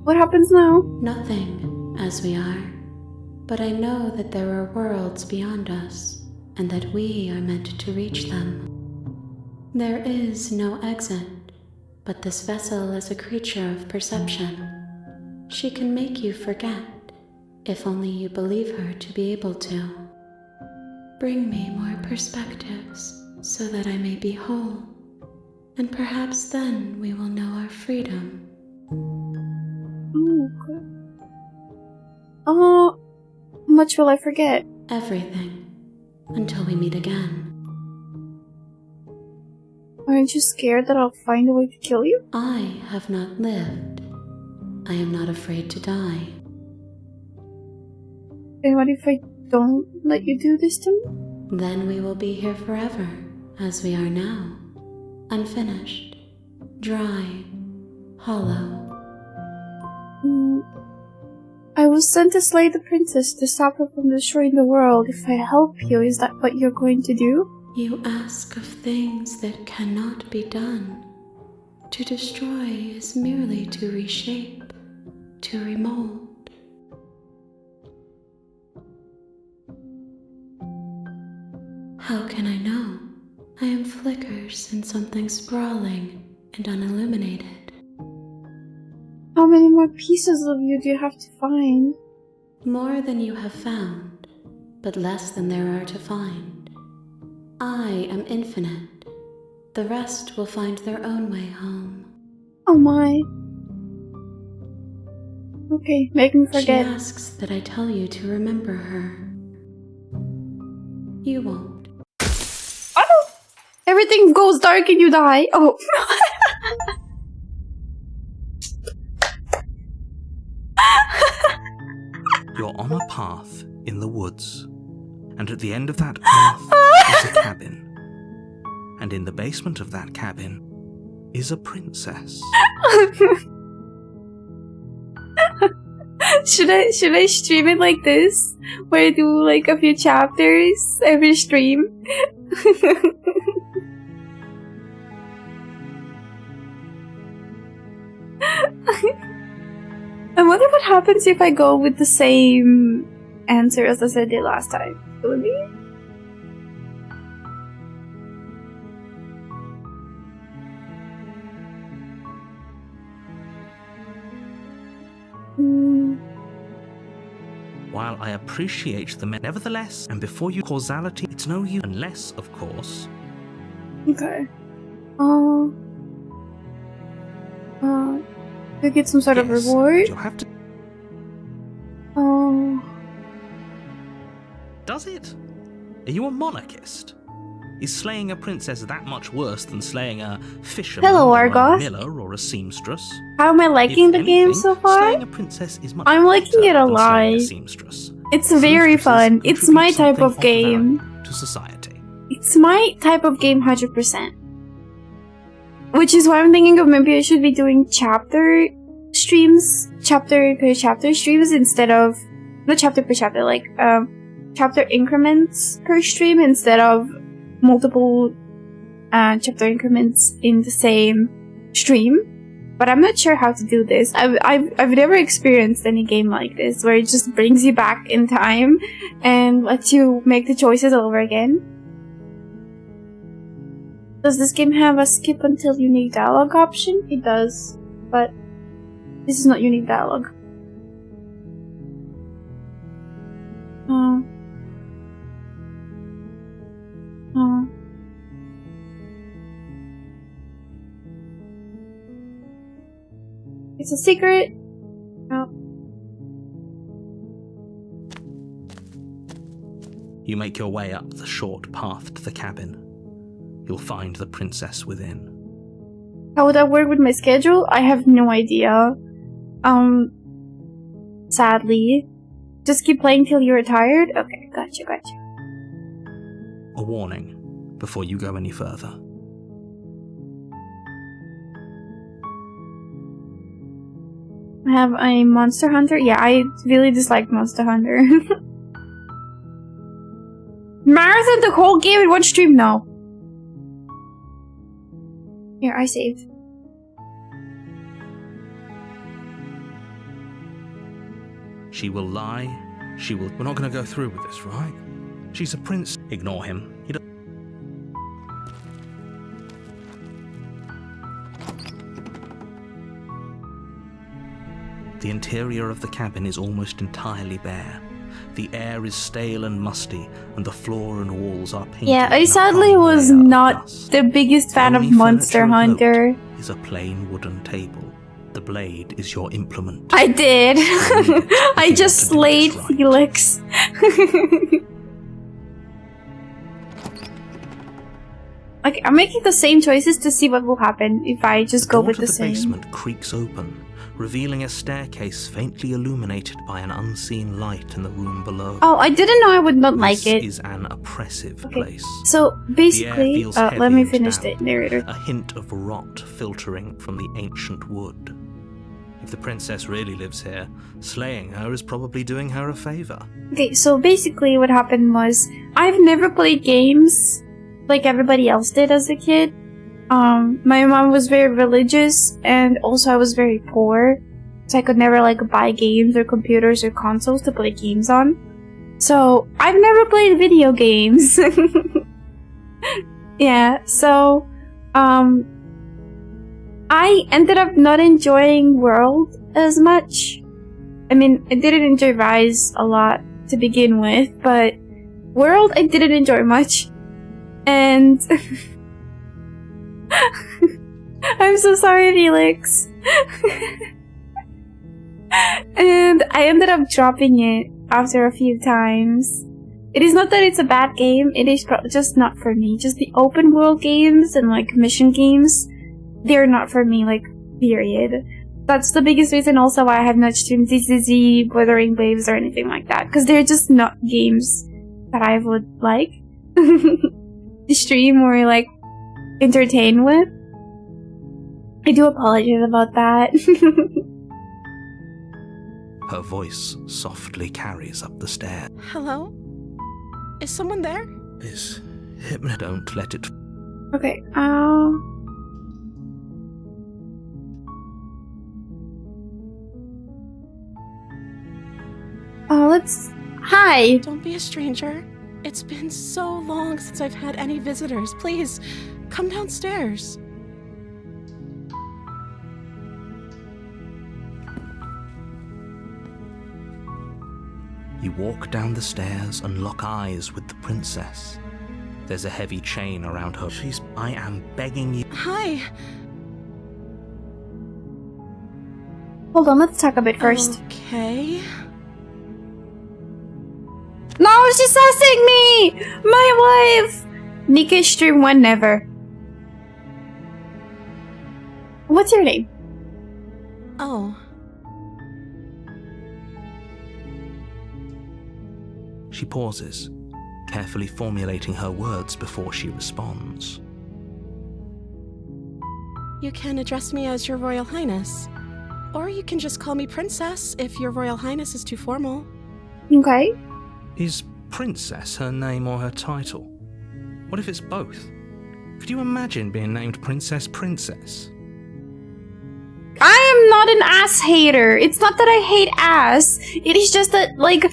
What happens now? Nothing, as we are, but I know that there are worlds beyond us, and that we are meant to reach them. There is no exit, but this vessel is a creature of perception. She can make you forget, if only you believe her to be able to. Bring me more perspectives, so that I may be whole, and perhaps then we will know our freedom. Oh, good. How much will I forget? Everything, until we meet again. Aren't you scared that I'll find a way to kill you? I have not lived. I am not afraid to die. And what if I don't let you do this to me? Then we will be here forever, as we are now. Unfinished, dry, hollow. I was sent to slay the princess to stop her from destroying the world. If I help you, is that what you're going to do? You ask of things that cannot be done. To destroy is merely to reshape, to remold. How can I know? I am flickers in something sprawling and unilluminated. How many more pieces of you do you have to find? More than you have found, but less than there are to find. I am infinite. The rest will find their own way home. Oh my. Okay, make me forget. She asks that I tell you to remember her. You won't. Oh! Everything goes dark and you die. Oh. You're on a path in the woods, and at the end of that path is a cabin. And in the basement of that cabin is a princess. Should I stream it like this? Where I do like a few chapters every stream? I wonder what happens if I go with the same answer as I did last time. Will it be? While I appreciate the nevertheless, and before you causality, it's no use unless, of course. Okay. Do I get some sort of Yes, reward? You'll have to. Oh. Does it? Are you a monarchist? Is slaying a princess that much worse than slaying a fisherman, Hello, or a Argoth. miller, or a seamstress? How am I liking If the game anything, so far? Slaying a princess is much I'm liking better it a than slaying lot. seamstress. It's very Seamstresses fun. It's contribute my type something of game. value to society. It's my type of game 100%. Which is why I'm thinking of maybe I should be doing chapter streams, chapter per chapter streams instead of, not chapter per chapter, like, chapter increments per stream instead of multiple, chapter increments in the same stream. But I'm not sure how to do this. I've never experienced any game like this where it just brings you back in time and lets you make the choices over again. Does this game have a skip until unique dialogue option? It does, but this is not unique dialogue. It's a secret. Oh. You make your way up the short path to the cabin. You'll find the princess within. How would that work with my schedule? I have no idea. Sadly. Just keep playing till you're tired? Okay, gotcha. A warning before you go any further. I have a Monster Hunter? Yeah, I really dislike Monster Hunter. Marathon the whole game in one stream? No. Here, I saved. She will lie. She will. We're not going to go through with this, right? She's a prince. Ignore him. He doesn't. The interior of the cabin is almost entirely bare. The air is stale and musty, and the floor and walls are painted. Yeah, I in a sadly fine was layer of not dust. the biggest fan of Only Monster furniture of Hunter. note is a plain wooden table. The blade is your implement. I did. I you just want to do slayed this right. Felix. like, I'm making the same choices to see what will happen if I just go door with to the the same. basement creaks open, revealing a staircase faintly illuminated by an unseen light in the room below. Oh, I didn't know I would not like it. This is an oppressive Okay, place. so The air basically, feels heavy let me and finish the damp, narrator. a hint of rot filtering from the ancient wood. If the princess really lives here, slaying her is probably doing her a favor. Okay, so basically what happened was, I've never played games like everybody else did as a kid. My mom was very religious, and also I was very poor, so I could never like buy games or computers or consoles to play games on. So I've never played video games. Yeah, so I ended up not enjoying World as much. I mean, I didn't enjoy Rise a lot to begin with, but World I didn't enjoy much. And I'm so sorry, Felix. And I ended up dropping it after a few times. It is not that it's a bad game, it is just not for me. Just the open world games and like mission games, they're not for me, like, period. That's the biggest reason also why I have not streamed ZZZ, Wuthering Waves, or anything like that. Because they're just not games that I would like to stream or like entertain with. I do apologize about that. Her voice softly carries up the stair. Hello? Is someone there? Is Hypno? Don't let it. Okay, let's... Hi! Don't be a stranger. It's been so long since I've had any visitors. Please, come downstairs. You walk down the stairs and lock eyes with the princess. There's a heavy chain around her. I am begging you. Hi. Hold on, let's talk a bit first. Okay. No, she's sassing me! My wife! Nika stream one never. What's your name? Oh. She pauses, carefully formulating her words before she responds. You can address me as Your Royal Highness. Or you can just call me Princess if Your Royal Highness is too formal. Okay. Is Princess her name or her title? What if it's both? Could you imagine being named Princess Princess? I am not an ass hater. It's not that I hate ass. It is just that, like,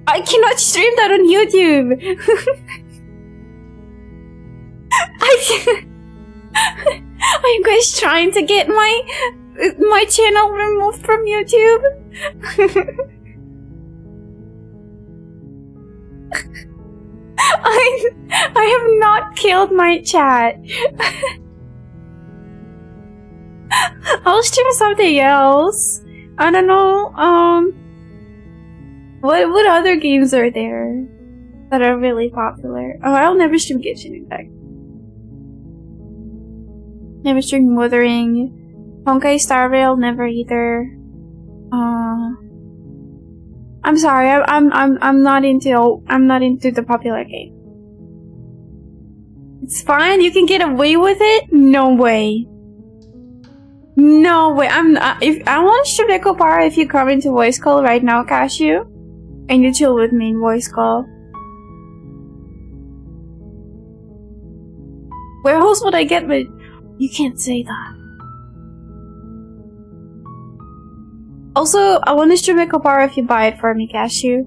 I cannot stream that on YouTube. I can't. Are you guys trying to get my channel removed from YouTube? I have not killed my chat. I'll stream something else. I don't know. What other games are there that are really popular? Oh, I'll never stream Genshin Impact. Never stream Wuthering. Honkai Star Rail, never either. I'm sorry, I'm not into the popular game. It's fine, you can get away with it? No way. No way, if I want to stream Echo Power if you come into voice call right now, Cashew, and you chill with me in voice call. Where else would I get my... You can't say that. Also, I want to stream Echo Power if you buy it for me, Cashew.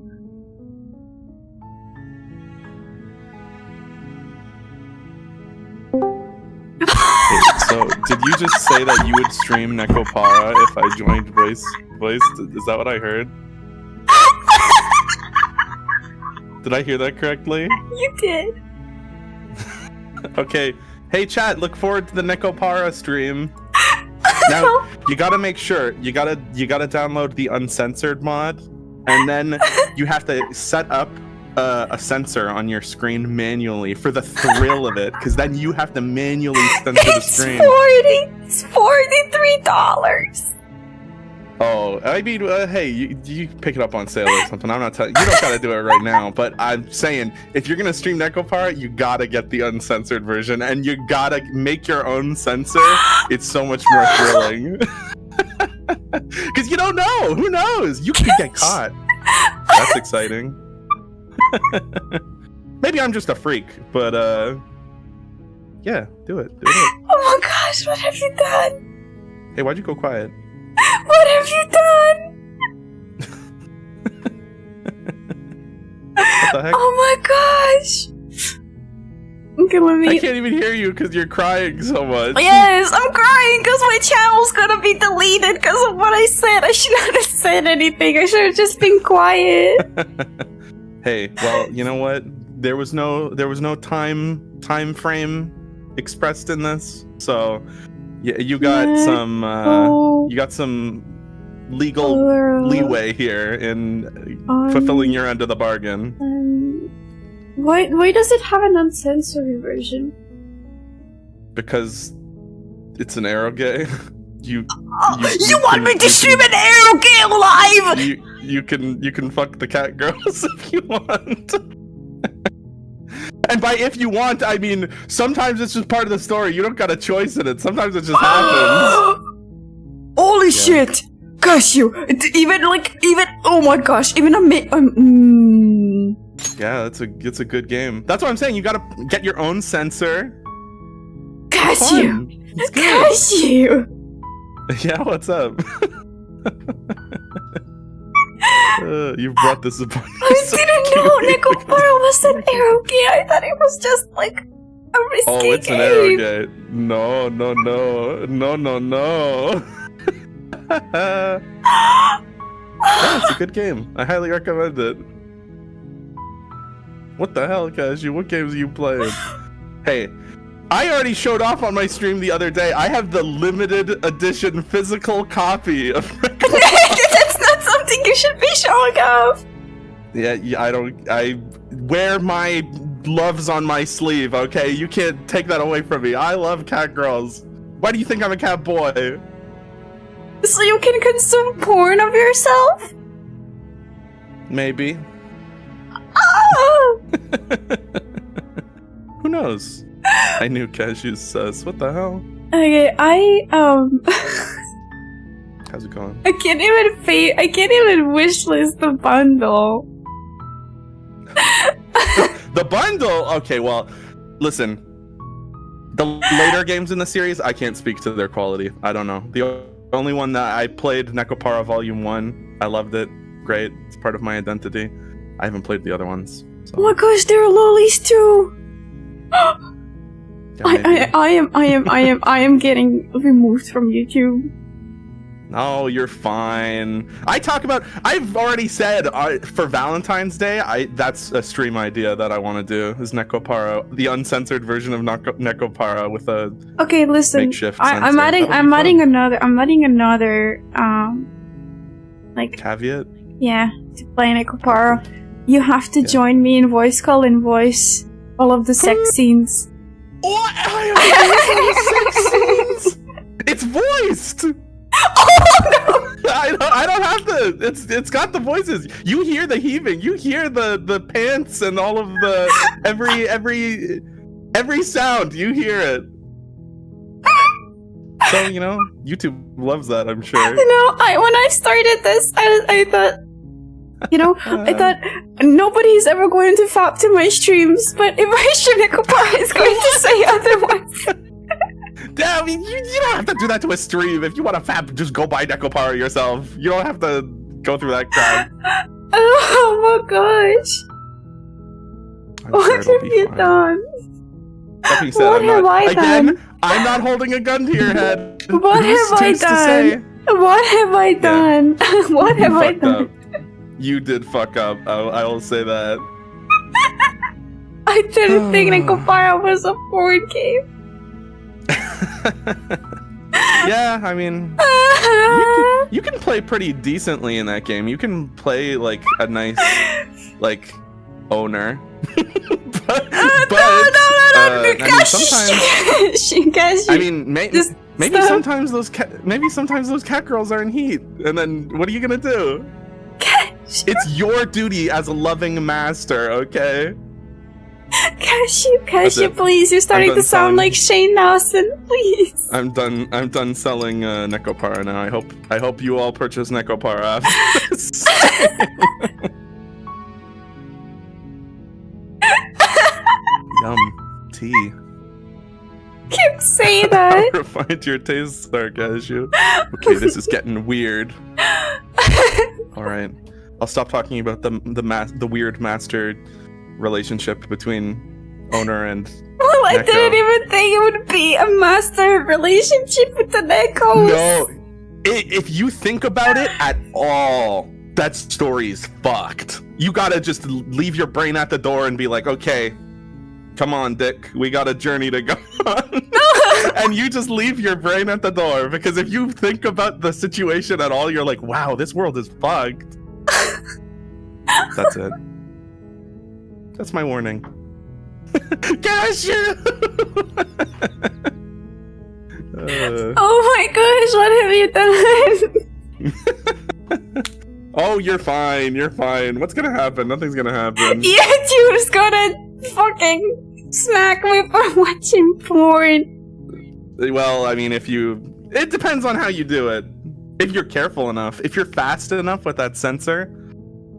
Wait, so, did you just say that you would stream Nekopara if I joined voice? Is that what I heard? Did I hear that correctly? You did. Okay. Hey, chat, look forward to the Nekopara stream. Now, you gotta make sure, you gotta download the uncensored mod, and then you have to set up a sensor on your screen manually for the thrill of it, because then you have to manually censor the screen. It's $43. Oh, I mean, hey, you pick it up on sale or something. I'm not telling you, don't gotta do it right now. But I'm saying, if you're gonna stream Necopara, you gotta get the uncensored version, and you gotta make your own censor. It's so much more thrilling. Because you don't know. Who knows? You could get caught. That's exciting. Maybe I'm just a freak, but yeah, do it. Oh my gosh, what have you done? Hey, why'd you go quiet? What have you done? What the heck? Oh my gosh. Okay, let I me. can't even hear you because you're crying so much. Yes, I'm crying because my channel's gonna be deleted because of what I said. I should not have said anything. I should have just been quiet. Hey, well, you know what? There was no time frame expressed in this, so yeah, you got some legal leeway here in fulfilling your end of the bargain. Why does it have an uncensored version? Because it's an arrow gay. You want me to stream an arrow game live? You can fuck the cat girls if you want. And by if you want, I mean sometimes it's just part of the story. You don't got a choice in it. Sometimes it just happens. Holy shit! Gosh, even oh my gosh, even yeah, it's a good game. That's what I'm saying. You gotta get your own censor. Gosh, you. Yeah, what's up? You've brought this upon me. I didn't know Necopara was an arrow game. I thought it was just like a risky game. Oh, it's an arrow game. No. Yeah, it's a good game. I highly recommend it. What the hell, Cashew? What games are you playing? Hey, I already showed off on my stream the other day. I have the limited edition physical copy of That's not something you should be showing off. Yeah, I wear my loves on my sleeve, okay? You can't take that away from me. I love cat girls. Why do you think I'm a cat boy? So you can consume porn of yourself? Maybe. Oh! Who knows? I knew Cashew's sus. What the hell? Okay, How's it going? I can't even wishlist the bundle. The bundle? Okay, well, listen. The later games in the series, I can't speak to their quality. I don't know. The only one that I played, Necopara Volume 1, I loved it. Great. It's part of my identity. I haven't played the other ones. So. Oh my gosh, there are lollies too! Yeah, I am getting removed from YouTube. No, you're fine. I've already said for Valentine's Day, that's a stream idea that I want to do, is Necopara, the uncensored version of Necopara with a okay, listen. Makeshift I'm adding another like caveat. Yeah, to play Necopara, you have to join me in voice call and voice all of the sex scenes. What? Sex scenes? It's voiced. Oh no! I don't have to. It's got the voices. You hear the heaving. You hear the pants and all of the every sound. You hear it. So you know, YouTube loves that. I'm sure. You know, when I started this, I thought. You know, I thought nobody's ever going to fap to my streams, but if I should, Necopara is going to say otherwise. Damn, you don't have to do that to a stream. If you want to fap, just go buy Necopara yourself. You don't have to go through that crap. Oh my gosh. What have you done? That being said, What have I done? I'm not holding a gun to your head. What have I done? What have I done? What have I done? You did fuck up. I will say that. I didn't think Necopara was a porn game. Yeah, I mean, you can play pretty decently in that game. You can play like a nice, like owner. but no, I mean, sometimes. I mean, maybe sometimes those cat girls are in heat, and then what are you gonna do? It's your duty as a loving master, okay? Cashew, please! You're starting to sound like Shane Dawson. Please. I'm done selling Necopara now. I hope you all purchase Necopara after this. Yum, tea. Can't say that. How refined your tastes are, Cashew. Okay, this is getting weird. All right, I'll stop talking about the weird master relationship between owner and. Well, I Neko. didn't even think it would be a master relationship with the Nekos. No, if you think about it at all, that story is fucked. You gotta just leave your brain at the door and be like, okay, come on, Dick, we got a journey to go on. And you just leave your brain at the door, because if you think about the situation at all, you're like, wow, this world is fucked. That's it. That's my warning. Cashew! Oh my gosh, what have you done? Oh, you're fine. You're fine. What's gonna happen? Nothing's gonna happen. YouTube's gonna fucking smack me for watching porn. Well, I mean, it depends on how you do it. If you're careful enough, if you're fast enough with that sensor.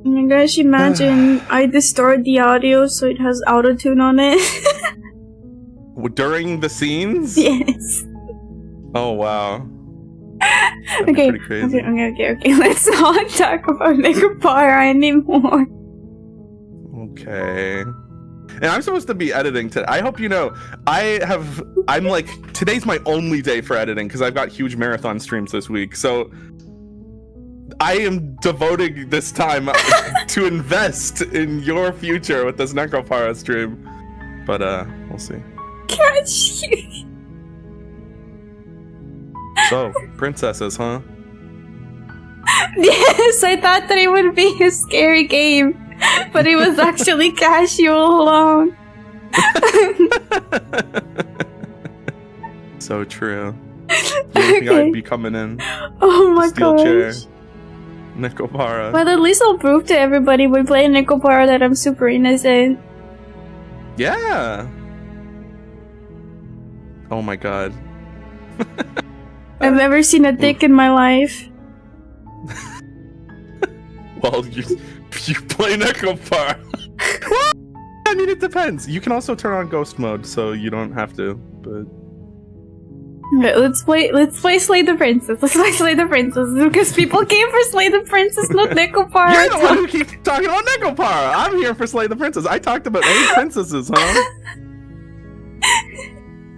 Oh my gosh, imagine I distort the audio so it has auto-tune on it. During the scenes? Yes. Oh, wow. That'd be Okay, pretty crazy. okay. Let's not talk about Necopara anymore. Okay. And I'm supposed to be editing today. I hope you know, I'm like, today's my only day for editing because I've got huge marathon streams this week. So I am devoting this time to invest in your future with this Necopara stream. But, we'll see. Gosh. So, princesses, huh? Yes, I thought that it would be a scary game, but it was actually casual along. So true. You think I'd be coming in? Oh my Steel gosh. chair. Necopara. Well, at least I'll prove to everybody by playing Necopara that I'm super innocent. Yeah. Oh my god. I've never seen a dick in my life. Well, you play Necopara. I mean, it depends. You can also turn on ghost mode, so you don't have to. But Okay, let's play Slay the Princess. Let's play Slay the Princess because people came for Slay the Princess, not Necopara. you're the one who keeps talking about Necopara. I'm here for Slay the Princess. I talked about 8 princesses, huh?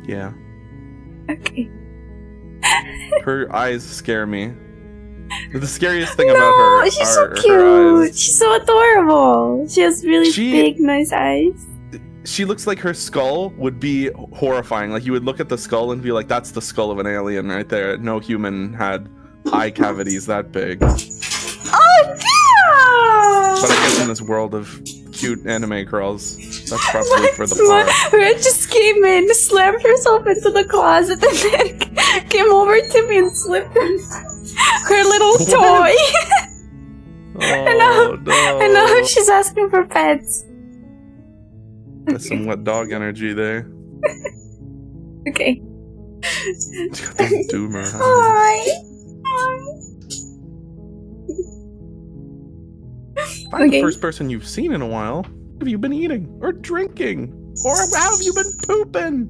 Yeah. Okay. Her eyes scare me. The scariest thing about her she's are so her cute. eyes. She's so adorable. She has really big, nice eyes. She looks like her skull would be horrifying. Like, you would look at the skull and be like, that's the skull of an alien right there. No human had eye cavities that big. Oh, yeah! But I guess in this world of cute anime girls, that's probably for the part. Red just came in, slammed herself into the closet, and then came over to me and slipped her little toy. Oh, no. And now she's asking for pets. That's some wet dog energy there. Okay. She's got those doomer eyes. Hi. I'm the first person you've seen in a while. What have you been eating? Or drinking? Or how have you been pooping?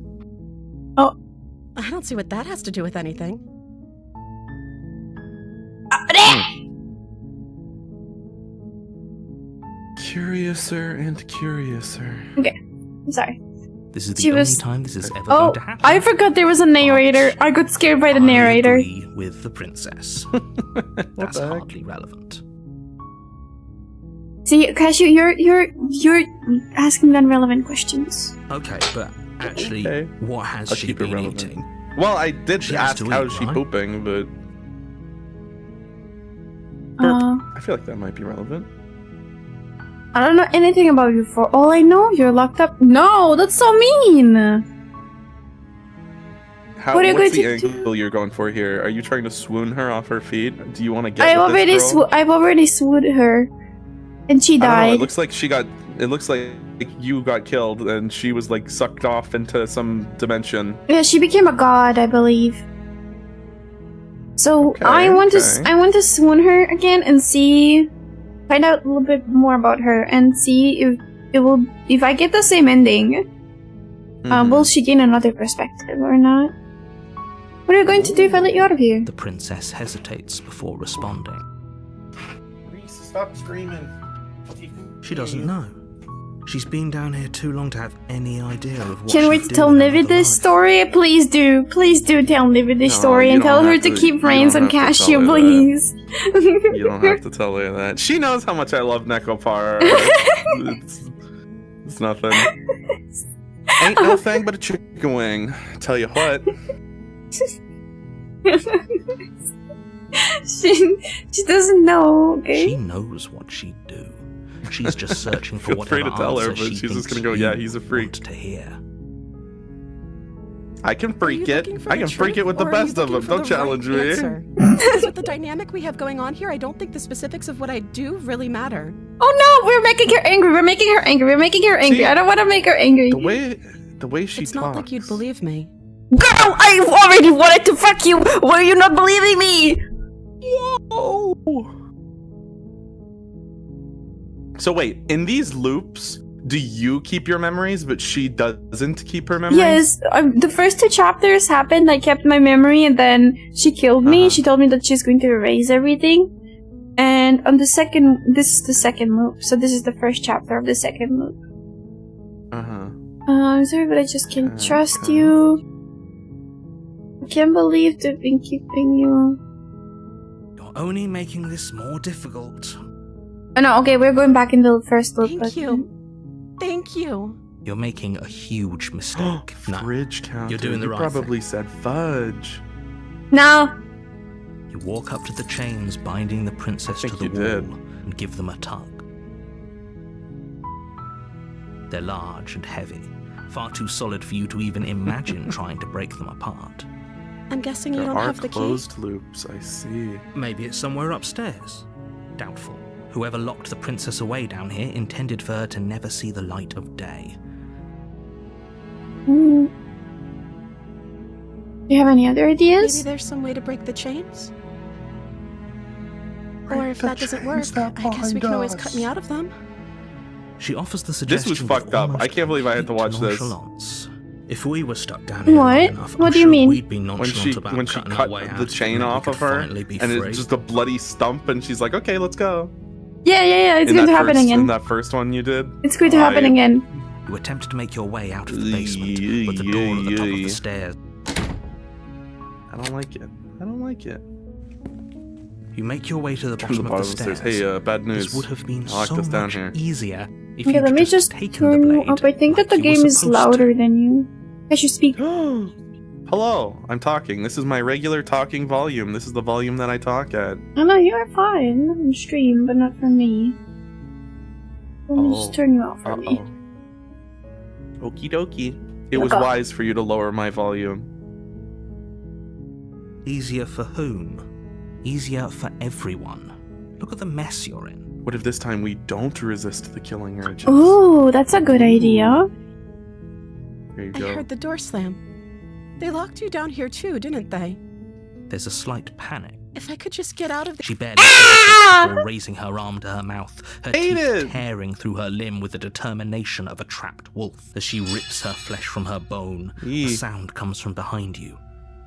Oh. I don't see what that has to do with anything. Curiouser and curiouser. Okay. I'm sorry. This is She the only was- time this is ever Oh, going to happen. I forgot there was a narrator. I got scared by the narrator. I agree with the princess. That's the heck? hardly relevant. See, Cashew, you're asking irrelevant questions. Okay, but actually, Okay. what has I'll she keep it been relevant. eating? Well, I did She has ask to how eat, is she right? pooping, but I feel like that might be relevant. I don't know anything about you. For all I know, you're locked up. No, that's so mean. What are you what's going the to angle you're going for here? Are you trying to swoon her off her feet? Do you want to get I've with this girl? already swooned her, and she I don't know, died. it looks like you got killed and she was like sucked off into some dimension. Yeah, she became a god, I believe. So Okay, I want to swoon her again and find out a little bit more about her and see if I get the same ending. Will she gain another perspective or not? What are you going to do if I let you out of here? The princess hesitates before responding. Reese, stop screaming. She doesn't know. She's been down here too long to have any idea of what Can't wait she'd to do tell in Nivi another this life. story. Please do tell Nivi this No, story you and tell don't her have to to- keep you reins don't on have to tell Cassia, her that. please. You don't have to tell her that. She knows how much I love Nekopar. It's nothing. Ain't no thing but a chicken wing. Tell you what. she doesn't know, okay? She knows what she'd do. She's just searching for Feel free whatever to tell her, answer but she she's just thinks gonna go, yeah, you he's a freak. want to hear. I can Are you freak it. looking for I the can freak truth, it with the or are you best of looking them. for Don't the right challenge me. answer? Because with the dynamic we have going on here, I don't think the specifics of what I do really matter. Oh no, we're making her angry. See, I don't want to make her angry. The way she It's talks. not like you'd believe me. Girl, I've already wanted to fuck you. Were you not believing me? Whoa. So wait, in these loops, do you keep your memories, but she doesn't keep her memories? Yes, the first 2 chapters happened. I kept my memory, and then she killed me. She told me that she's going to erase everything. And on this is the second loop. So this is the first chapter of the second loop. I'm sorry, but I just can't trust you. I can't believe they've been keeping you. You're only making this more difficult. Oh no, okay, we're going back in the first loop. Thank you. Thank you. You're making a huge mistake. No, Fridge counter. you're doing the right probably thing. said fudge. Now, You walk up to the chains binding the princess I to think the you wall did. and give them a tug. They're large and heavy, far too solid for you to even imagine trying to break them apart. I'm guessing you There don't are have the key. closed loops, I see. Maybe it's somewhere upstairs. Doubtful. Whoever locked the princess away down here intended for her to never see the light of day. do you have any other ideas? Maybe there's some way to break the chains? Break Or if the that doesn't chains work, that I guess we bind can always us. cut me out of them. She offers the This suggestion was with fucked up. I almost can't believe I had to watch complete this. nonchalance. If we were stuck down here long What? enough, What I'm do you sure mean? we'd be nonchalant about When she cutting cut our way out the of it, chain maybe we off of could her, finally be and free. it's just a bloody stump, and she's like, "Okay, let's go." Yeah, it's In going to that happen first- again. In that first one you did. It's going to happen again. You attempt to make your way out of the basement, but the door at the top of the stairs. I don't like it. I don't like it. You make your way to the To bottom, the bottom of the stairs. Hey, bad news. This would have been I locked so us down much here. easier if Okay, you'd let me just taken the turn you blade up. I think like that the you were game is supposed louder to. than you. I should speak. Hello, I'm talking. This is my regular talking volume. This is the volume that I talk at. Oh no, you are fine on stream, but not for me. Let me just turn you off for me. Okie dokie. It was Okay. wise for you to lower my volume. Easier for whom? Easier for everyone. Look at the mess you're in. What if this time we don't resist the killing urges? Oh, that's a good idea. Here you I go. heard the door slam. They locked you down here too, didn't they? There's a slight panic. If I could just get out of She barely hesitates before raising her arm to her mouth, her Hate teeth it. tearing through her limb with the determination of a trapped wolf. As she rips her flesh from her bone, Yee. a sound comes from behind you.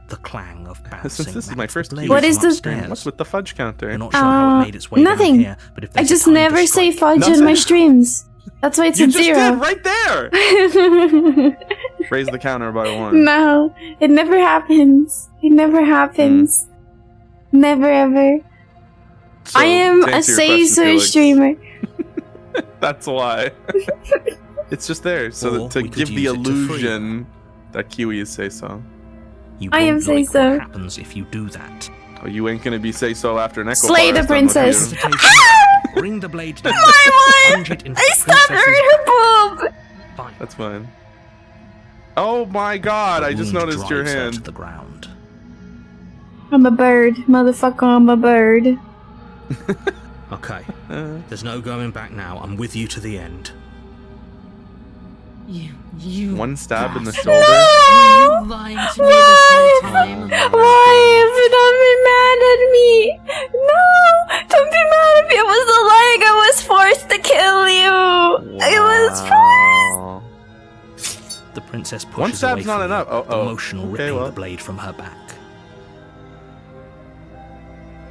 The clang of bouncing. Since this is my metal first blades key, What is from this? upstairs. What's with the fudge counter? You're not sure how it made its way nothing. down here, but if I there's a just time to never say strike, fudge in my Nothing. streams. That's why it's You at just 0. did right there. Raise the counter by 1. No, it never happens. It never happens. Never ever. So, I am to a answer your say question, so Felix, streamer. That's why. It's just there, so Or that to we could give the use it to free illusion that Kiwi is say so. You I am won't like say-so. what happens if you do that. Oh, you ain't gonna be say so after Neko. Slay the princess. Hesitation, Bring the blade down. What? Plunge it into I the stabbed her in princess's her boob! Fine. That's fine. Oh my god, The I just wound noticed your drives her hand. to the ground. I'm a bird. Motherfucker, I'm a bird. Okay. There's no going back now. I'm with you to the end. You. One stab in the bastard. shoulder. Were you lying to me this whole time? Why have you not been mad at me? No! Don't be mad at me! It was the lying! I was forced to kill you! I was forced! The princess pushes One stab's away from not you, enough. Oh, emotional, okay, ripping well. the blade from her back.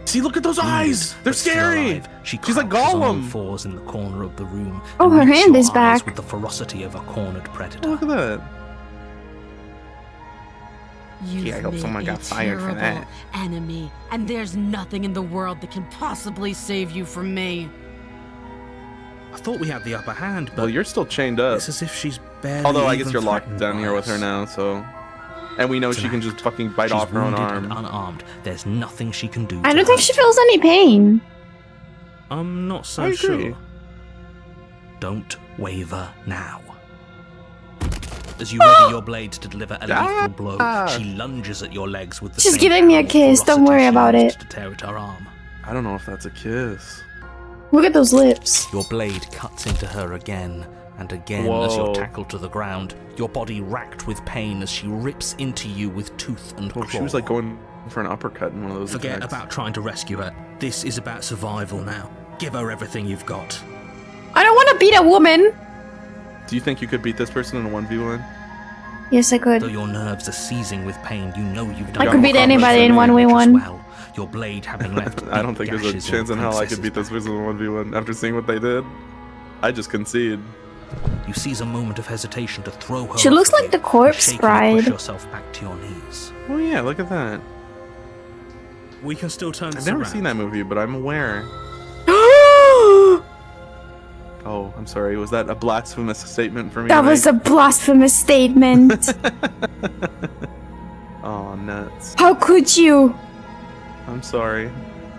See, look at those eyes! They're But still scary! alive, She's like crouches on all Gollum. fours in the corner of the room. Oh, and her meets hand your is eyes back. with the ferocity of a cornered predator. Look at that. You've I hope made someone a got fired for terrible that. enemy, and there's nothing in the world that can possibly save you from me. I thought we had the upper hand, but Well, you're still chained up. it's as if she's barely Although I guess even you're locked threatened down by here with her us. now, so. And we know It's she an can just act. fucking bite She's off her own wounded arm. and unarmed. There's nothing she can do. I to don't think hurt she you. feels any pain. I'm not so I agree. sure. Don't waver now. As you ready your blade to deliver a lethal blow, she lunges at your legs with the She's same giving me a power kiss, don't ferocity worry she about used it. To tear at her arm. I don't know if that's a kiss. Look at those lips. Your blade cuts into her again and again as Whoa. you're tackled to the ground, your body racked with pain as she rips into you with tooth and claw. Oh, she was like going for an uppercut in one of those Forget attacks. about trying to rescue her. This is about survival now. Give her everything you've got. I don't want to beat a woman! Do you think you could beat this person in a 1v1? Yes, I Though could. your nerves are seizing with pain, you know you've done I Yeah, could I'm beat a anybody in combat 1v1. well. Your blade having left I don't think deep there's a gashes chance in hell I could the beat this princess's person in a 1v1 after seeing what they did. I just concede. back. You seize a moment of hesitation to throw her She off looks of like you, the corpse and shakingly push bride. yourself back to your knees. Oh yeah, look at that. We can still turn I've this never around. seen that movie, but I'm aware. Oh, I'm sorry. Was that a blasphemous statement for me? That was a blasphemous statement. Oh, nuts. How could you? I'm sorry.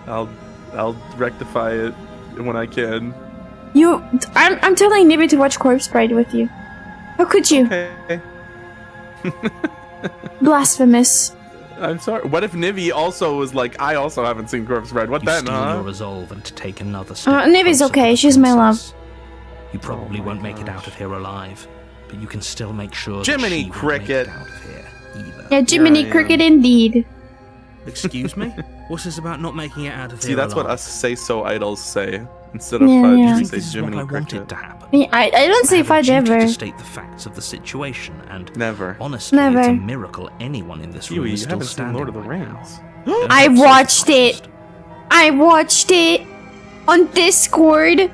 I'll rectify it when I can. I'm telling Nibby to watch Corpse Bride with you. How could you? Okay. Blasphemous. I'm sorry. What if Nivi also was like, I also haven't seen Corpse Bride. What You then, steel your huh? resolve and take another step. Nivi's closer to okay, the she's my love. princess. You probably Oh my won't make it out gosh. of here alive, but you can still make sure Jiminy that she won't make Cricket. it out of here either. Yeah, Jiminy Yeah, I Cricket indeed. Excuse me? What's this about not making it out of here See, that's what alive? us say-so idols say. Instead of Yeah, fudge, yeah. we This say is what Jiminy I wanted Cricket. to happen. I don't say I have a fudge duty ever. to state the facts of the situation, and Never. honestly, Never. it's a miracle anyone in this room Kiwi, is you still haven't seen standing Lord of the right now. Rings. Don't I get so watched it. surprised. I watched it on Discord.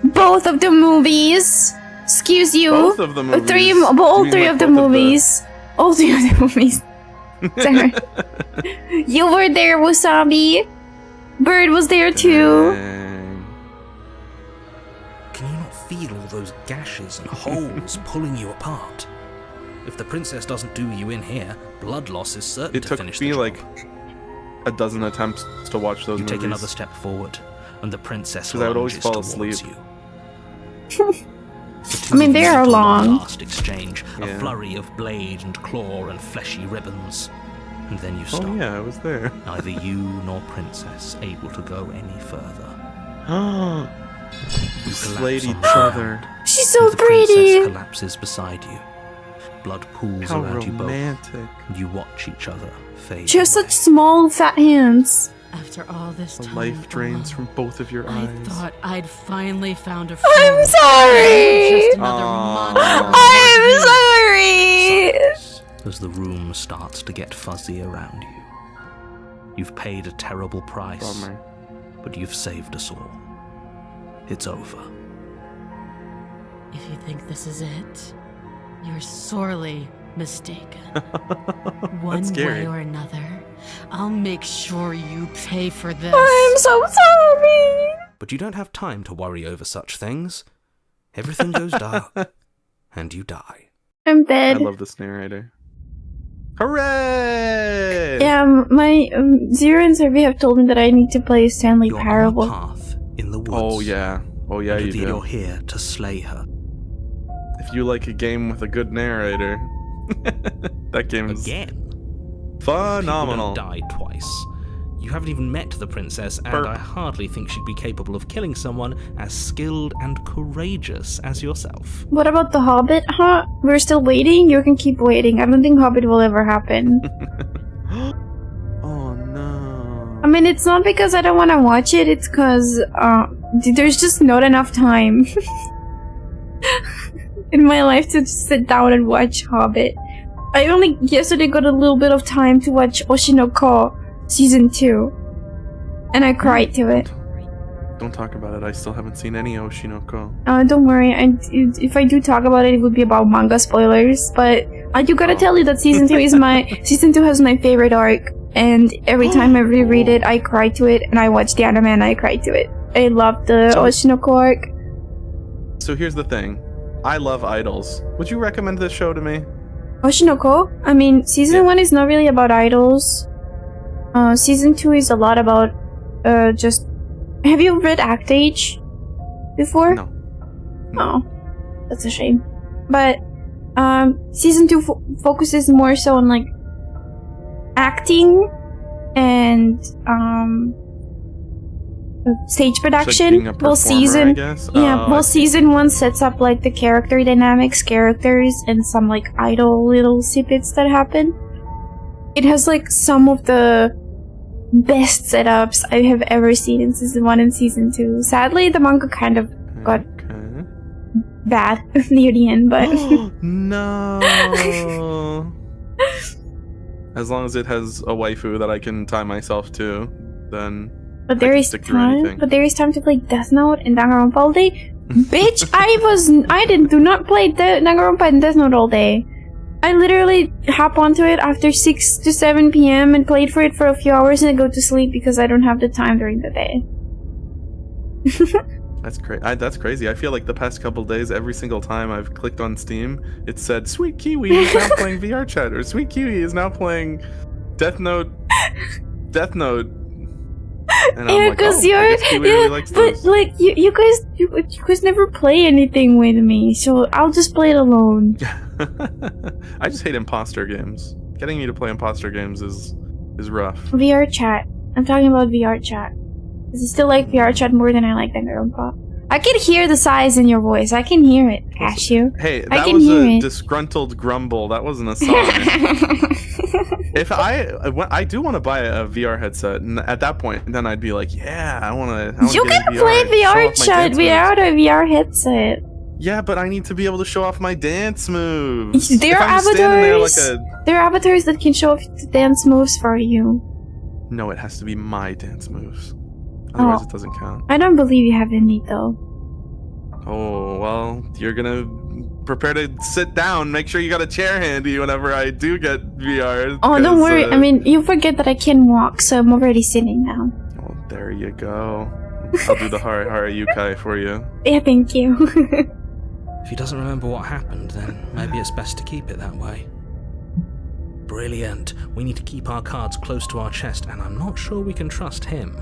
Both of the movies. Excuse you. Both of the movies. All Do you mean three like of the both movies. All three of the movies. Sorry. You were there, Wasabi. Bird was there too. Dang. Can you not feel all those gashes and holes pulling you apart? If the princess doesn't do you in here, blood loss is certain It to took finish the me job. like a dozen attempts to watch those You movies. take another step forward, and the princess 'Cause I would always lunges fall towards asleep. you. The two I mean, of they you are meet in one long. last exchange, a Yeah. flurry of blade and claw and fleshy ribbons, and then you stop. Oh yeah, I was there. Neither you nor princess able to go any further. We You slayed collapse each on the other. ground, She's so and the princess pretty. collapses beside you. Blood pools How around you both, romantic. and you watch each other fade She has away. such small, fat hands. After all this The time, life drains alone, from both of your I eyes. thought I'd finally found a friend. I'm sorry. Just another Aw. monster. I'm sorry. As the room starts to get fuzzy around you. You've paid a terrible price, Bummer. but you've saved us all. It's over. If you think this is it, you're sorely mistaken. One scary. way or another, I'll make sure you pay for this. I'm so sorry. But you don't have time to worry over such things. Everything goes dark, and you die. I'm I dead. love this narrator. Hooray! Yeah, my Zero and Survey have told me that I need to play Stanley You're on a Parable. path in the woods. Oh yeah, and you reveal do. you're here to slay her. If you like a game with a good narrator, that game's Again? phenomenal. People don't die twice. You haven't even met the princess, and Burp. I hardly think she'd be capable of killing someone as skilled and courageous as yourself. What about the Hobbit, huh? We're still waiting? You can keep waiting. I don't think Hobbit will ever happen. Oh no. I mean, it's not because I don't want to watch it, it's because there's just not enough time in my life to just sit down and watch Hobbit. I only yesterday got a little bit of time to watch Oshinoko Season 2, and I cried to it. Don't talk about it. I still haven't seen any Oshinoko. Don't worry, if I do talk about it, it would be about manga spoilers, but I do gotta tell you that Season 2 is Season 2 has my favorite arc, and every time I reread it, I cry to it, and I watch the anime and I cry to it. I love the Oshinoko arc. So here's the thing. I love idols. Would you recommend this show to me? Oshinoko? I mean, Season 1 is not really about idols. Season 2 is a lot about, just... Have you read Act Age before? No. Oh, that's a shame. But, Season 2 focuses more so on, like, acting and, stage production. Like being a performer, I guess? Season 1 sets up, like, the character dynamics, characters, and some, like, idol little snippets that happen. It has, like, some of the best setups I have ever seen in Season 1 and Season 2. Sadly, the manga kind of got bad near the end, but... No! As long as it has a waifu that I can tie myself to, then But there is time to play Death Note and Danganronpa all day. Bitch, I do not play Danganronpa and Death Note all day. I literally hop onto it after 6 to 7 p.m. and played for it for a few hours and I go to sleep because I don't have the time during the day. That's crazy. I feel like the past couple days, every single time I've clicked on Steam, it said, Sweet Kiwi is now playing VR Chat, or Sweet Kiwi is now playing Death Note. And I'm like, I guess Kiwi really likes those. But like you guys never play anything with me, so I'll just play it alone. I just hate imposter games. Getting me to play imposter games is rough. VR Chat. I'm talking about VR Chat. Because I still like VR Chat more than I like Danganronpa. I can hear the sighs in your voice. I can hear it, Cashew. Hey, that was a disgruntled grumble. That wasn't a sigh. If I do want to buy a VR headset, and at that point, then I'd be like, yeah, I want to. You can play VR Chat without a VR headset. Yeah, but I need to be able to show off my dance moves. There are avatars. There are avatars that can show off the dance moves for you. No, it has to be my dance moves. Otherwise, it doesn't count. I don't believe you have any though. Oh well, you're gonna prepare to sit down. Make sure you got a chair handy whenever I do get VR. Oh, don't worry. I mean, you forget that I can walk, so I'm already sitting now. Oh, there you go. I'll do the Hara Hara Yukai for you. Yeah, thank you. If he doesn't remember what happened, then maybe it's best to keep it that way. Brilliant. We need to keep our cards close to our chest, and I'm not sure we can trust him.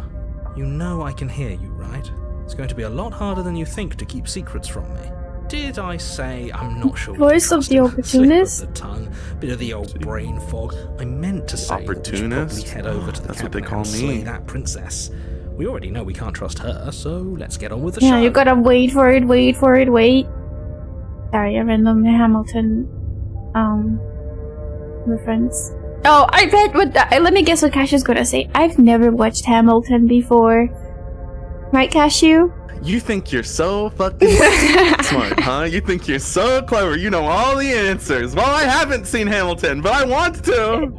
You know I can hear you, right? It's going to be a lot harder than you think to keep secrets from me. Did I say I'm not sure? Voice of the opportunist? Slip of the tongue, bit of the old brain fog. I meant to say opportunist? That we should probably head over to the That's what they cabin call and me. slay that princess. We already know we can't trust her, so let's get on with the show. Yeah, you gotta wait for it. Sorry, a random Hamilton reference. Oh, I bet what let me guess what Cashew's gonna say. I've never watched Hamilton before. Right, Cashew? You think you're so fucking smart, huh? You think you're so clever. You know all the answers. Well, I haven't seen Hamilton, but I want to.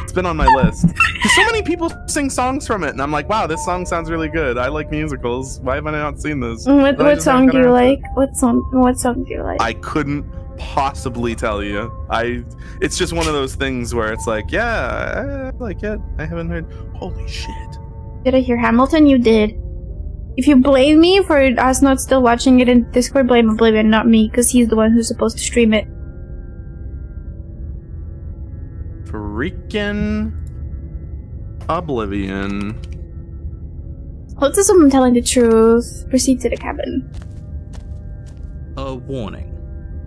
It's been on my list. So many people sing songs from it, and I'm like, wow, this song sounds really good. I like musicals. Why have I not seen this? What song do you like? What song do you like? I couldn't possibly tell you. It's just one of those things where it's like, yeah, I like it. I haven't heard. Holy shit. Did I hear Hamilton? You did. If you blame me for us not still watching it in Discord, blame Oblivion, not me, because he's the one who's supposed to stream it. Freaking Oblivion. Let's assume I'm telling the truth. Proceed to the cabin. A warning.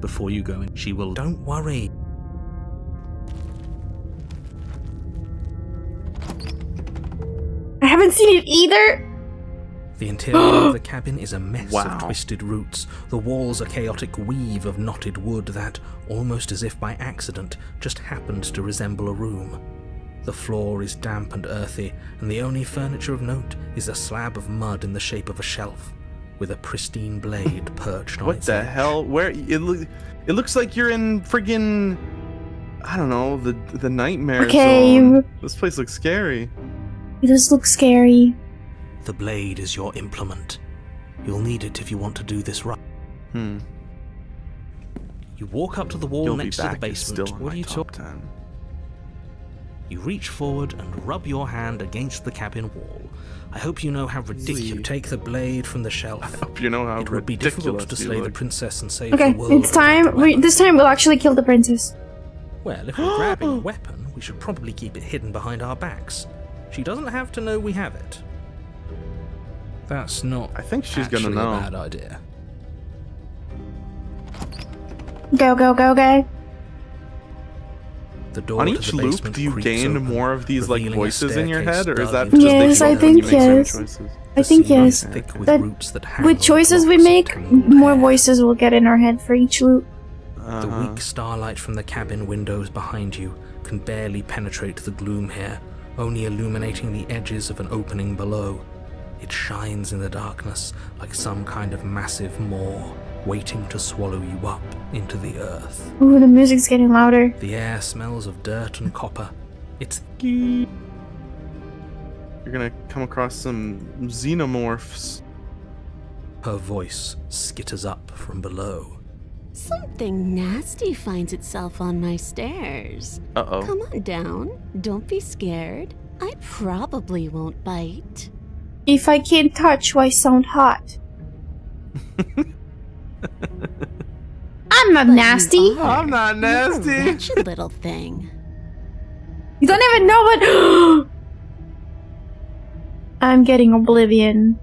Before you go in, she will... Don't worry. I haven't seen it either! The interior of the cabin is a mess Wow. of twisted roots. The walls a chaotic weave of knotted wood that, almost as if by accident, just happened to resemble a room. The floor is damp and earthy, and the only furniture of note is a slab of mud in the shape of a shelf, with a pristine blade perched on What its the edge. hell? Where it looks like you're in friggin', I don't know, the nightmare Okay. zone. This place looks scary. It does look scary. The blade is your implement. You'll need it if you want to do this right. Hmm. You walk up to the wall You'll be next to the back is basement. still in What my are you top talking? 10. You reach forward and rub your hand against the cabin wall. I hope you know how ridiculous. You take the blade from the shelf. Hope you know how It would be difficult to ridiculous you slay the look. princess and save Okay, the world. it's time. without a weapon. This time we'll actually kill the princess. Well, if we're grabbing a weapon, we should probably keep it hidden behind our backs. She doesn't have to know we have it. That's not I think she's actually gonna know. a bad idea. Go, go, go, go. The door On to each the loop, basement do you creaks gain open, more of these like revealing a voices in your staircase head, or is dug that into just the they Yes, show I up when you think make certain yes. choices? I think The ceiling is yes. thick with That roots that hang With over choices we blocks of make, tangled more hair. voices will get in our head for each loop. The weak starlight from the cabin windows behind you can barely penetrate the gloom here, only illuminating the edges of an opening below. It shines in the darkness like some kind of massive maw, waiting to swallow you up into the earth. Ooh, the music's getting louder. The air smells of dirt and copper. It's You're gonna come across some xenomorphs. her voice skitters up from below. Something nasty finds itself on my stairs. Uh-oh. Come on down. Don't be scared. I probably won't bite. If I can't touch, why sound hot? I'm not But nasty. you are. I'm not You're nasty. a wretched little thing. You don't even know what. I'm getting oblivion.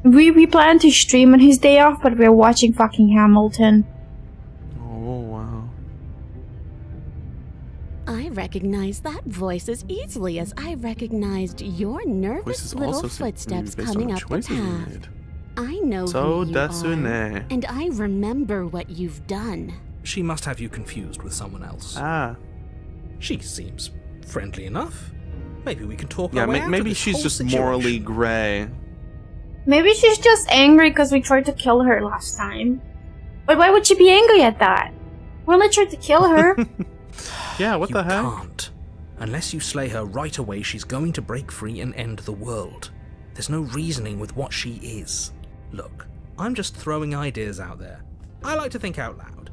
We plan to stream on his day off, but we're watching fucking Hamilton. Oh wow. I recognize that voice as easily as I recognized your nervous Voices little also seem to be footsteps based on coming the up the choices you path. made. I know So who you Dasune. are, and I remember what you've done. She must have you confused with someone else. Ah. She seems friendly enough. Maybe we can talk Yeah, our way out of maybe this she's whole just situation. morally gray. Maybe she's just angry because we tried to kill her last time. But why would she be angry at that? We only tried to kill her. Yeah, what You the heck? can't. Unless you slay her right away, she's going to break free and end the world. There's no reasoning with what she is. Look, I'm just throwing ideas out there. I like to think out loud.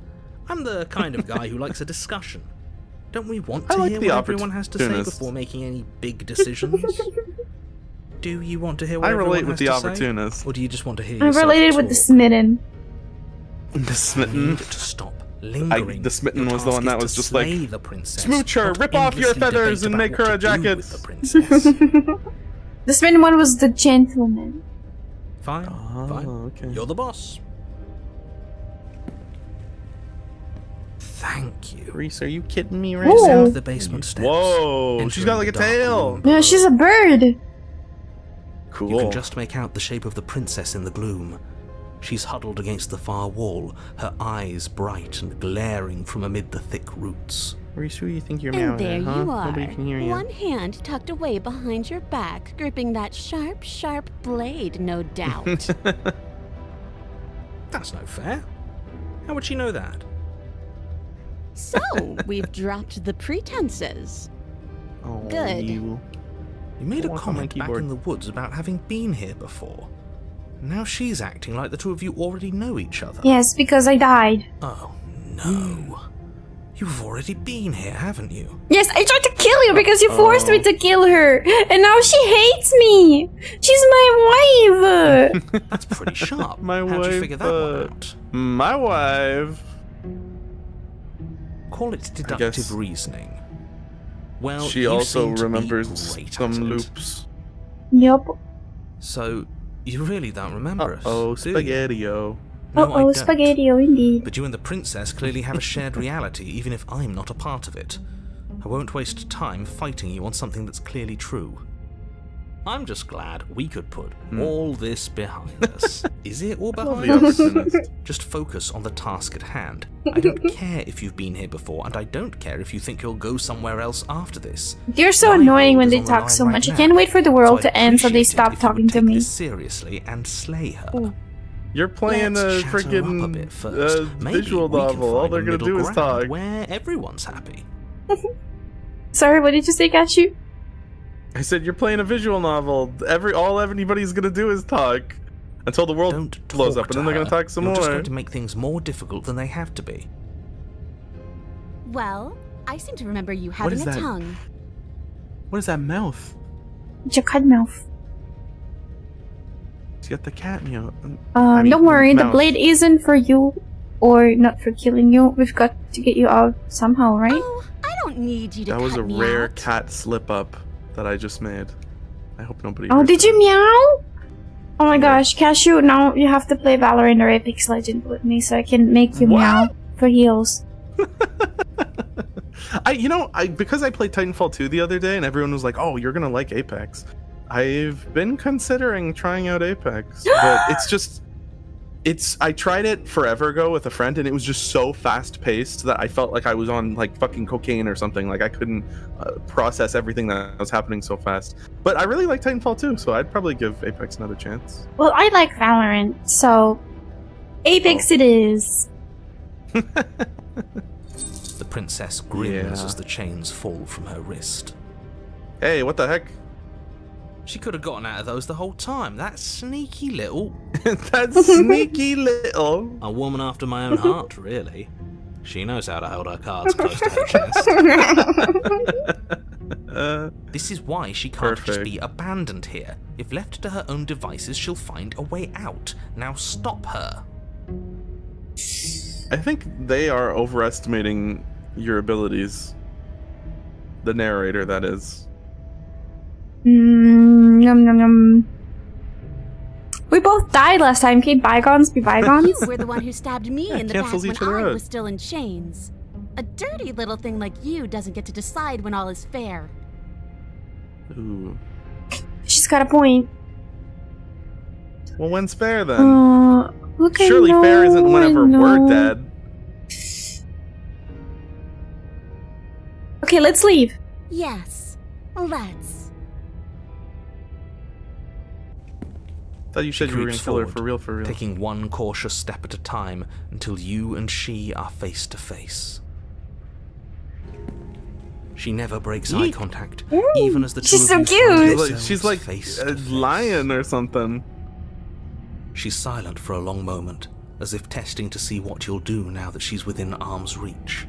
I'm the kind of guy who likes a discussion. Don't we want I to like hear the what everyone has to say opportunist. before making any big decisions? Do you want to hear what I everyone relate with the has to say? opportunist. Or do you just want to hear I'm yourself related with the talk? smitten. The You smitten. need to stop lingering. the smitten Your was the one task that is was to just like, slay the princess, "Smooch her, not rip off your endlessly feathers debate and about make her what a to do jacket." with the princess. The smitten one was the gentleman. Fine, Oh, fine. okay. You're the boss. Thank you. Reese, are you kidding me right Ooh. now? Descend the basement steps. Whoa, she's got like a entering the dark tail. room Yeah, she's a below. bird. Cool. You can just make out the shape of the princess in the gloom. She's huddled against the far wall, her eyes bright and glaring from amid the thick roots. Reese, who do you think you're And meowing there at, huh? you are, Nobody can hear you. one hand tucked away behind your back, gripping that sharp, sharp blade, no doubt. That's no fair. How would she know that? So, we've dropped the pretenses. Oh, Good. You. You made a Walk on my comment back keyboard. in the woods about having been here before. Now she's acting like the two of you already know each other. Yes, because I died. Oh, no. You've already been here, haven't you? Yes, I tried to kill you because you forced me to kill her. And now she hates me. She's my wife. That's pretty sharp. My How'd you wife, figure that one out? My wife. Call it deductive guess reasoning. Well, She you also seem to be remembers great some at it. loops. Yup. So, You really don't remember us. Oh, do you? spaghetti-o. No, I don't. Spaghetti-o indeed. But you and the princess clearly have a shared reality, even if I'm not a part of it. I won't waste time fighting you on something that's clearly true. I'm just glad we could put all this behind us. Is it all behind us? Just focus on the task at hand. I don't care if you've been here before, and I don't care if you think you'll go somewhere else after this. They're so My annoying when world is they on the talk line so right much. I now, can't wait for the world so to end so they I'd stop appreciate it if you talking would to take me. this seriously and slay her. You're playing Let's a chatter up a freaking bit first. Maybe visual we can novel. All find they're a gonna middle do is ground talk. where everyone's happy. Sorry, what did you say, Cashew? I said you're playing a visual novel. All anybody's gonna do is talk until the world Don't blows talk up, and to then they're gonna her. talk some You're more. just going to make things more difficult than they have to be. Well, I seem to remember you What having is a that? tongue. What is that mouth? Jacquard mouth. She's got the cat meow. I mean, Don't worry, the mouth. blade isn't for you, or not for killing you. We've got to get you out somehow, right? Oh, I don't need you to That was a cut me rare out. cat slip up that I just made. I hope nobody. Oh, heard did that. you meow? Oh my gosh, Cashew, now you have to play Valorant or Apex Legends with me so I can make you What? meow for heals. Because I played Titanfall 2 the other day and everyone was like, "Oh, you're gonna like Apex." I've been considering trying out Apex, but I tried it forever ago with a friend and it was just so fast paced that I felt like I was on like fucking cocaine or something. Like I couldn't process everything that was happening so fast. But I really like Titanfall 2, so I'd probably give Apex another chance. Well, I like Valorant, so Apex it is. The princess grins Yeah. as the chains fall from her wrist. Hey, what the heck? She could have gotten out of those the whole time. That sneaky little... That sneaky little. A woman after my own heart, really. She knows how to hold her cards close to her chest. This is why she can't just Perfect. be abandoned here. If left to her own devices, she'll find a way out. Now stop her. I think they are overestimating your abilities. The narrator, that is. Yum, yum, yum. We both died last time. Can bygones be bygones? You were the one who stabbed me in the back cancels when each other I out. was still in chains. A dirty little thing like you doesn't get to decide when all is fair. Ooh. She's got a point. Well, when's fair then? Look, Surely fair isn't whenever we're dead. Okay, let's leave. Yes, let's. Thought you said you were gonna creeps kill her forward, for real. taking one cautious step at a time until you and she are face to face. She never breaks eye Eek. contact, Ooh, even as the two she's of so you cute. find She's like, yourselves she's like face a to face. lion or something. She's silent for a long moment, as if testing to see what you'll do now that she's within arm's reach.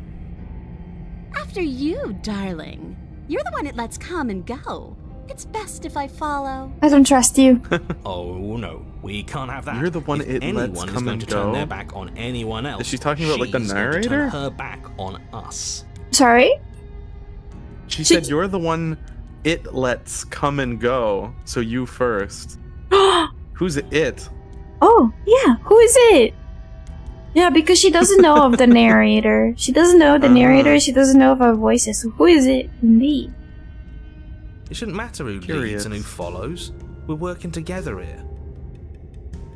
After you, darling. You're the one it lets come and go. It's best if I follow. I don't trust you. Oh no, we can't have that. You're the one if it anyone lets is come going and to turn go. their back on anyone else, Is she talking about, like, the she's going to narrator? turn her back on us. Sorry? She said you're the one it lets come and go, so you first. Who's it? Oh, yeah. Who is it? Yeah, because she doesn't know of the narrator. She doesn't know the narrator. She doesn't know of our voices. So who is it indeed? It shouldn't matter who leads Curious. and who follows. We're working together here.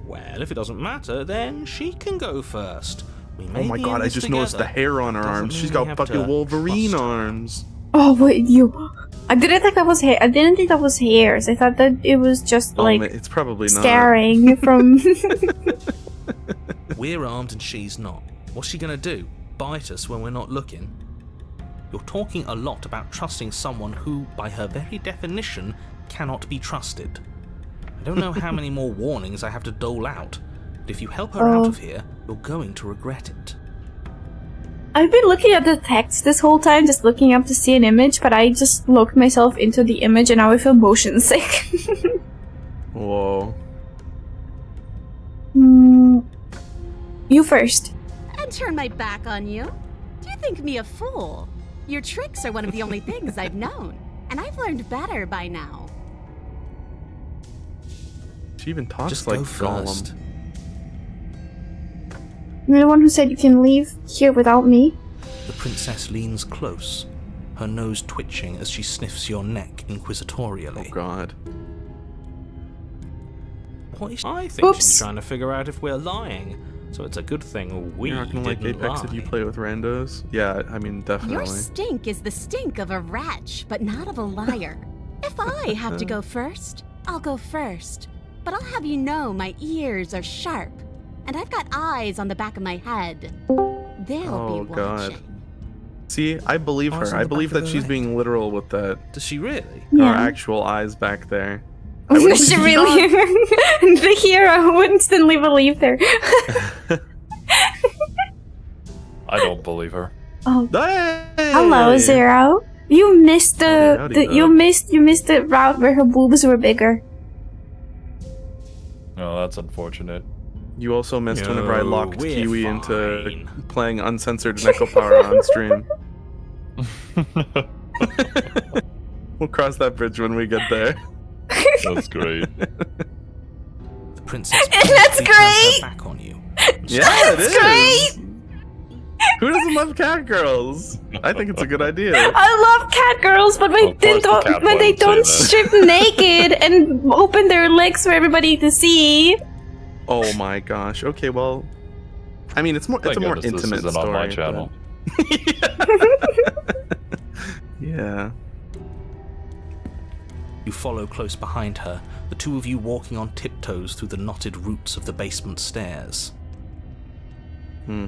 Well, if it doesn't matter, then she can go first. We may Oh my be god, in I this just noticed the together. hair on her Doesn't arms. mean She's we got have fucking to Wolverine trust her. arms. Oh, wait, you. I didn't think that was hair. I didn't think that was hairs. I thought that it was just like It's probably not. staring from. We're armed and she's not. What's she gonna do? Bite us when we're not looking? You're talking a lot about trusting someone who, by her very definition, cannot be trusted. I don't know how many more warnings I have to dole out, but if you help her out of here, you're going to regret it. I've been looking at the text this whole time, just looking up to see an image, but I just locked myself into the image and now I feel motion sick. Whoa. You first. And turn my back on you? Do you think me a fool? Your tricks are one of the only things I've known, and I've learned better by now. She even talks Just like go Gollum. first. You're the one who said you can leave here without me. The princess leans close, her nose twitching as she sniffs your neck inquisitorially. Oh God. What is I think Oops. she's trying to figure out if we're lying, so it's a good thing we You're not gonna like didn't Apex lie. if you play with randos? Yeah, I mean, Your definitely. stink is the stink of a rat, but not of a liar. If I have to go first, I'll go first. But I'll have you know my ears are sharp, and I've got eyes on the back of my head. They'll Oh, be God. watching. See, I believe Eyes her. on I the believe back of that her she's neck. being literal with that. Does she really? Her Yeah. actual eyes back there. I wouldn't She believe really, that. the hero would instantly believe her. I don't believe her. Oh, Hey! hello, Zero. You missed the, Howdy, you bud. missed the route where her boobs were bigger. Oh, that's unfortunate. You also missed No, whenever I locked we're Kiwi into fine. playing uncensored Neko Power on stream. We'll cross that bridge when we get there. That's great. The princess That's briefly turns great! her back on you. Yeah, it is. That's Who doesn't love cat girls? I think it's a good idea. I love cat girls, but Of course the cat when they one would say don't that. strip naked and open their legs for everybody to see. Oh my gosh. Okay, well, I mean, it's more. It's Thank a more goodness intimate this isn't story. on my but- channel. Yeah. You follow close behind her, the two of you walking on tiptoes through the knotted roots of the basement stairs. Hmm.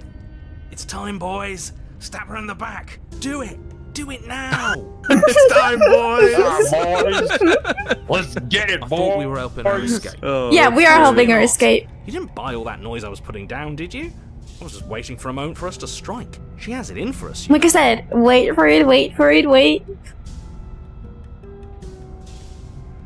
It's time, boys! Stab her in the back! Do it! Do it now! It's time, boys. Boys, let's get it, I boys. thought we were helping her escape. Oh, Yeah, we are that's helping her not. escape. You didn't buy all that noise I was putting down, did you? I was just waiting for a moment for us to strike. She has it in for us. Like I said, wait for it, wait for it, wait.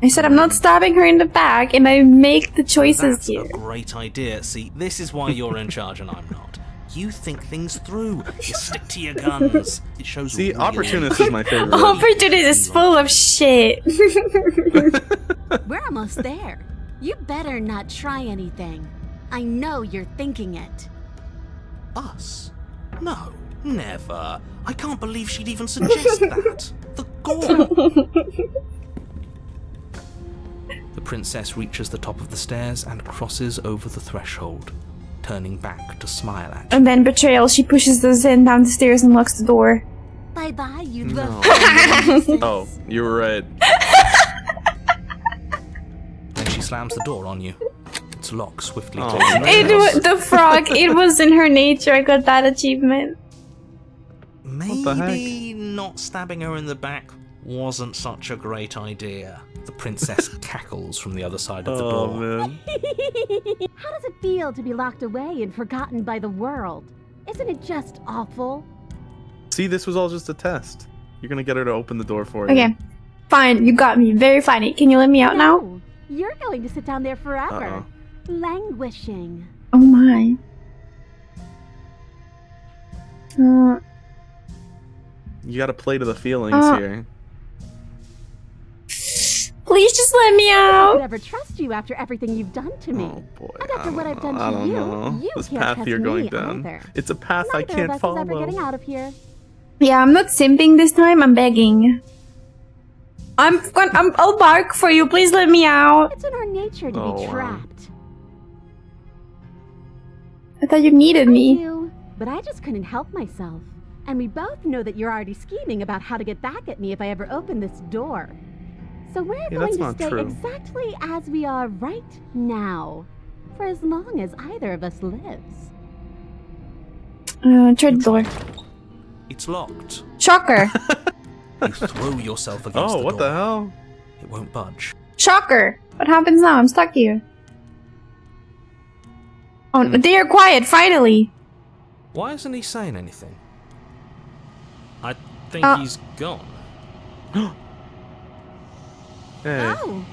I said I'm not stabbing her in the back, and I make the choices That's here. a great idea. See, this is why you're in charge and I'm not. You think things through. You stick to your guns. It shows. See, real opportunist is my favorite. Opportunity is full of shit. We're almost there. You better not try anything. I know you're thinking it. Us? No, never. I can't believe she'd even suggest that. The gall. The princess reaches the top of the stairs and crosses over the threshold, turning back to smile at you. And then betrayal, she pushes us in down the stairs and locks the door. Bye-bye, you No. little Oh, you were right. Then she slams the door on you. Its lock swiftly Oh, takes no. The frog, it was in her nature. I got that achievement. the heck? Maybe not stabbing her in the back wasn't such a great idea. The princess cackles from the other side of the Oh door. man. How does it feel to be locked away and forgotten by the world? Isn't it just awful? See, this was all just a test. You're gonna get her to open the door for you. Okay, fine, you got me. Very funny. Can you let me out now? No, you're going to sit down there forever, Uh-oh. languishing. Oh my. You gotta play to the feelings here. Please just let me I out. could ever trust you after everything you've done to me. Oh boy. And after what I've done I to don't you, know. you This can't path trust you're going me down. either. It's a path I Neither can't of us follow. is ever getting out of here. Yeah, I'm not simping this time. I'm begging. I'll bark for you. Please let me out. It's in our nature to Oh, be wow. trapped. I thought you needed I me. do, but I just couldn't help myself. And we both know that you're already scheming about how to get back at me if I ever open this door. So we're Yeah, going that's to not stay true. exactly as we are right now, for as long as either of us lives. Try the door. It's locked. Shocker. You throw yourself against Oh, the what door. the hell? It won't budge. Shocker. What happens now? I'm stuck here. Oh, they are quiet, finally. Why isn't he saying anything? I think he's gone. Hey. Oh,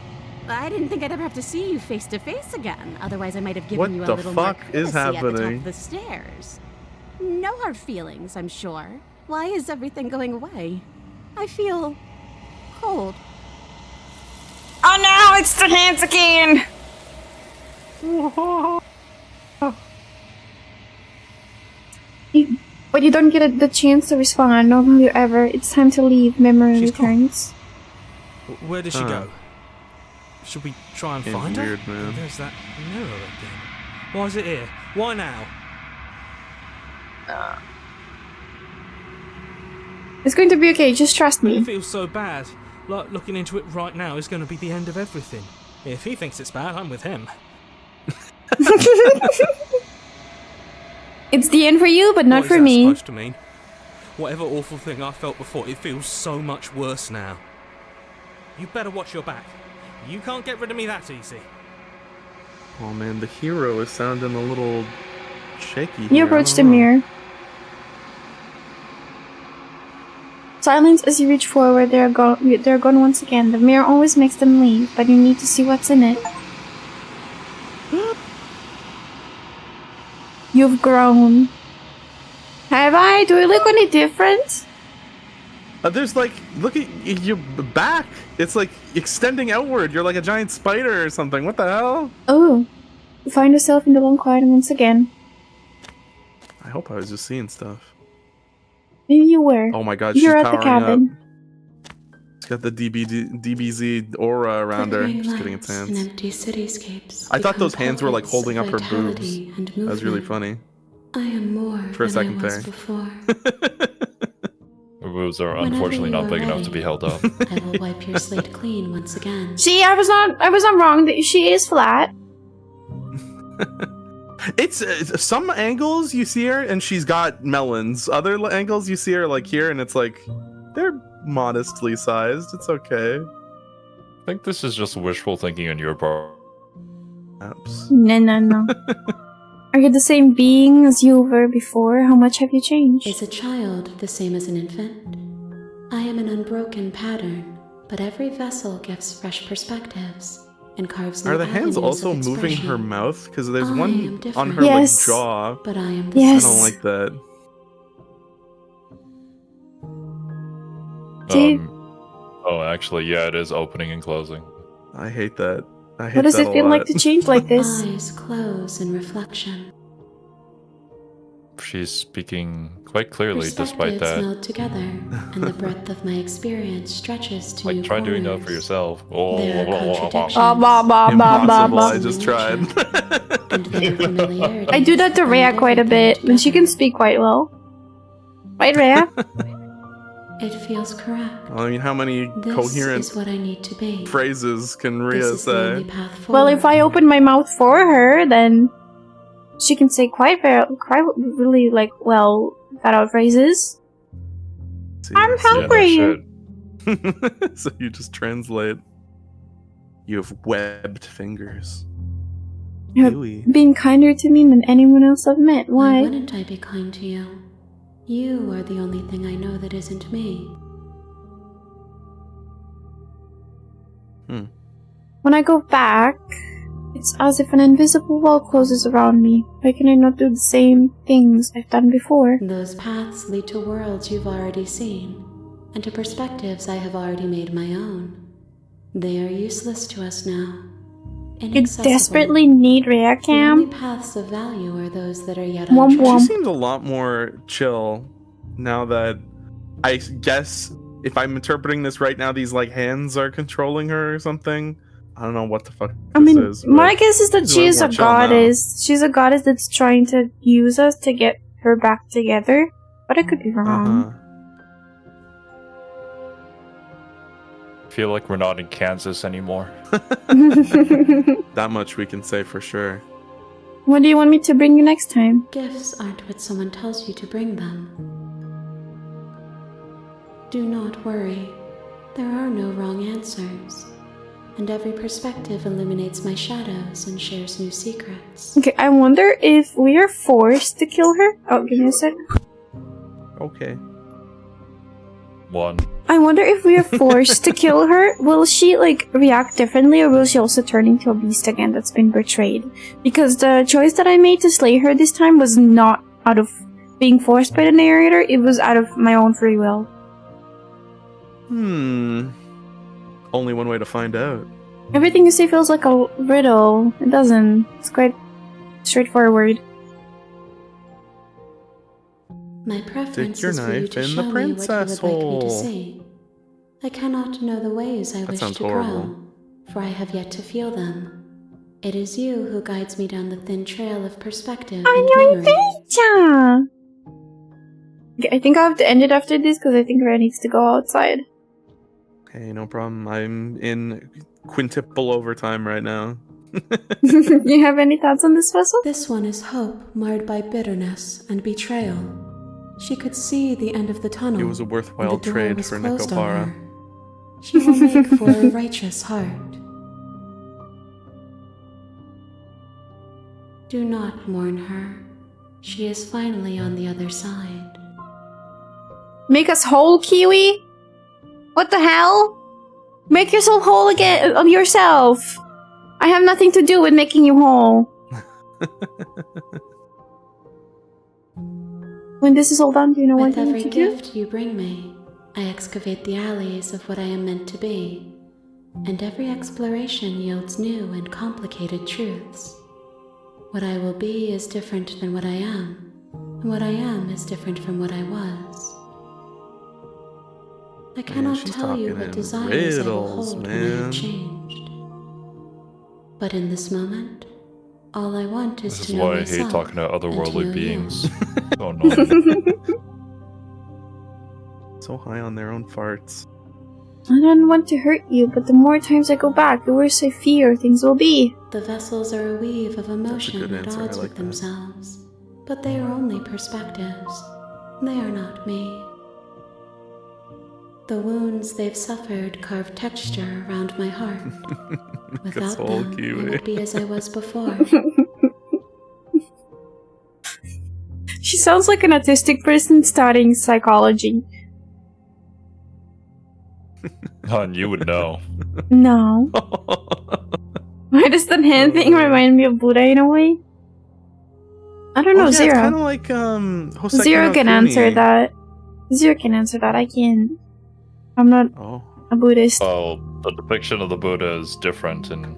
I didn't think I'd ever have to see you face to face again. Otherwise, I might have given What you a the little fuck more is courtesy at the top happening? of the stairs. No hard feelings, I'm sure. Why is everything going away? I feel cold. Oh no, it's the hands again. But you don't get the chance to respond. No longer ever. It's time to leave. Memory She's gone. returns. Where does she go? Should we try and find her? Weird, man. There's that mirror again. Why is it here? Why now? It's going to be okay. Just trust It me. feels so bad. Like looking into it right now is going to be the end of everything. If he thinks it's bad, I'm with him. It's the end for you, but not What for is that me. supposed to mean? Whatever awful thing I felt before, it feels so much worse now. You better watch your back. You can't get rid of me that easy. Oh man, the hero is sounding a little shaky. You here. I approach don't the know. mirror. Silence as you reach forward. They're gone once again. The mirror always makes them leave, but you need to see what's in it. You've grown. Have I? Do I look any different? There's like, look at your back. It's like extending outward. You're like a giant spider or something. What the hell? Oh. You find yourself in the long quiet once again. I hope I was just seeing stuff. Maybe you were. Oh my god, You're she's at the powering cabin. up. She's got the DBZ aura around her. Flickering Just kidding, it's lights and hands. empty cityscapes I thought become those hands were like pockets holding of up her boobs. vitality and That was really movement. funny. I am more For a than second I was there. before. Her boobs are Whenever unfortunately you not are big enough to ready. be held up. I will wipe your slate clean once again. See, I was not wrong. She is flat. It's some angles you see her and she's got melons. Other angles you see her like here and it's like they're modestly sized. It's okay. I think this is just wishful thinking on your part. Apps. No. Are you the same being as you were before? How much have you changed? Is a child the same as an infant? I am an unbroken pattern, but every vessel gives fresh perspectives and carves new Are the hands avenues also of moving her expression. mouth? Because there's I am one on different. her Yes. like jaw. But I am the Yes. I don't like that. Dude. Oh, actually, yeah, it is opening and closing. I hate that. I hate What does that it a feel like lot. to change like this? Eyes close in reflection. She's speaking quite clearly despite Perspectives that. meld together, and the breadth of my experience stretches to new Like, try doing that for corners. yourself. Oh, There are blah, blah, blah, blah. contradictions. Ba ba ba ba ba Impossible. I ba. just tried. And there are familiarities I do that to bind Rhea quite a everything bit, and she can together. speak quite well. Right, Rhea? It feels correct. I mean, how many This coherent is what I need to be. phrases can This Rhea is the only say? path Well, forward. if I open my mouth for her, then she can say quite really like well cut out phrases. I'm Seriously. hungry. Yeah, no shit. So you just translate. You have webbed fingers. You have Gooey. been kinder to me than anyone else I've met. Why Why? wouldn't I be kind to you? You are the only thing I know that isn't me. When I go back, it's as if an invisible wall closes around me. Why can I not do the same things I've done before? Those paths lead to worlds you've already seen, and to perspectives I have already made my own. They are useless to us now. You Inaccessible. desperately need Rhea The only Cam. paths of value are those that are yet Womp untried. She womp. seems a lot more chill now that I guess if I'm interpreting this right now, these like hands are controlling her or something. I don't know what the fuck I this mean, is. but my guess is that she's she a is lot a more chill now. goddess. She's a goddess that's trying to use us to get her back together. But I could be wrong. Uh-huh. I feel like we're not in Kansas anymore. That much we can say for sure. What do you want me to bring you next time? Gifts aren't what someone tells you to bring them. Do not worry. There are no wrong answers. And every perspective illuminates my shadows and shares new secrets. Okay, I wonder if we are forced to kill her. Oh, give me a sec. Okay. One. I wonder if we are forced to kill her. Will she, like, react differently, or will she also turn into a beast again that's been betrayed? Because the choice that I made to slay her this time was not out of being forced by the narrator, it was out of my own free will. Only one way to find out. Everything you say feels like a riddle. It doesn't. It's quite straightforward. My preference Stick your is for you knife to in show the me what you princess would like me to hole. see. I cannot know the ways I That wish sounds to horrible. grow, for I have yet to feel them. It is you who guides me down the thin trail of perspective and memory. Yeah. Okay, I think I have to end it after this because I think Red needs to go outside. Hey, no problem. I'm in quintuple overtime right now. Do you have any thoughts on this vessel? This one is hope marred by bitterness and betrayal. She could see the end of the tunnel. It was a and worthwhile the door trade was for closed on Nicopara. her. She will make for a righteous heart. Do not mourn her. She is finally on the other side. Make us whole, Kiwi? What the hell? Make yourself whole again of yourself. I have nothing to do with making you whole. When this is all done, do you know what With you every need to do? gift you bring me, I excavate the alleys of what I am meant to be, and every exploration yields new and complicated truths. What I will be is different than what I am, and what I am is different from what I was. I cannot she's tell you talking what in desires I will riddles, hold when I have man. changed. But in this moment, all I want is This to is know why I myself hate talking to and to know otherworldly you. beings. So annoying. So high on their own farts. I don't want to hurt you, but the more times I go back, the worse I fear things will be. The vessels are a weave of emotion good at answer, I odds like with that. themselves, but they are only perspectives. They are not me. The wounds they've suffered carve texture around my heart. Without Console them, I Kiwi. would be as I was before. She sounds like an autistic person studying psychology. And you would know. No. Why does that hand thing remind me of Buddha in a way? I don't know, It's Zero. kind of like Hoseki Zero no can Kuni. answer that. Zero can answer that. I can't. I'm not Oh, a Buddhist. Well, the depiction of the Buddha is different and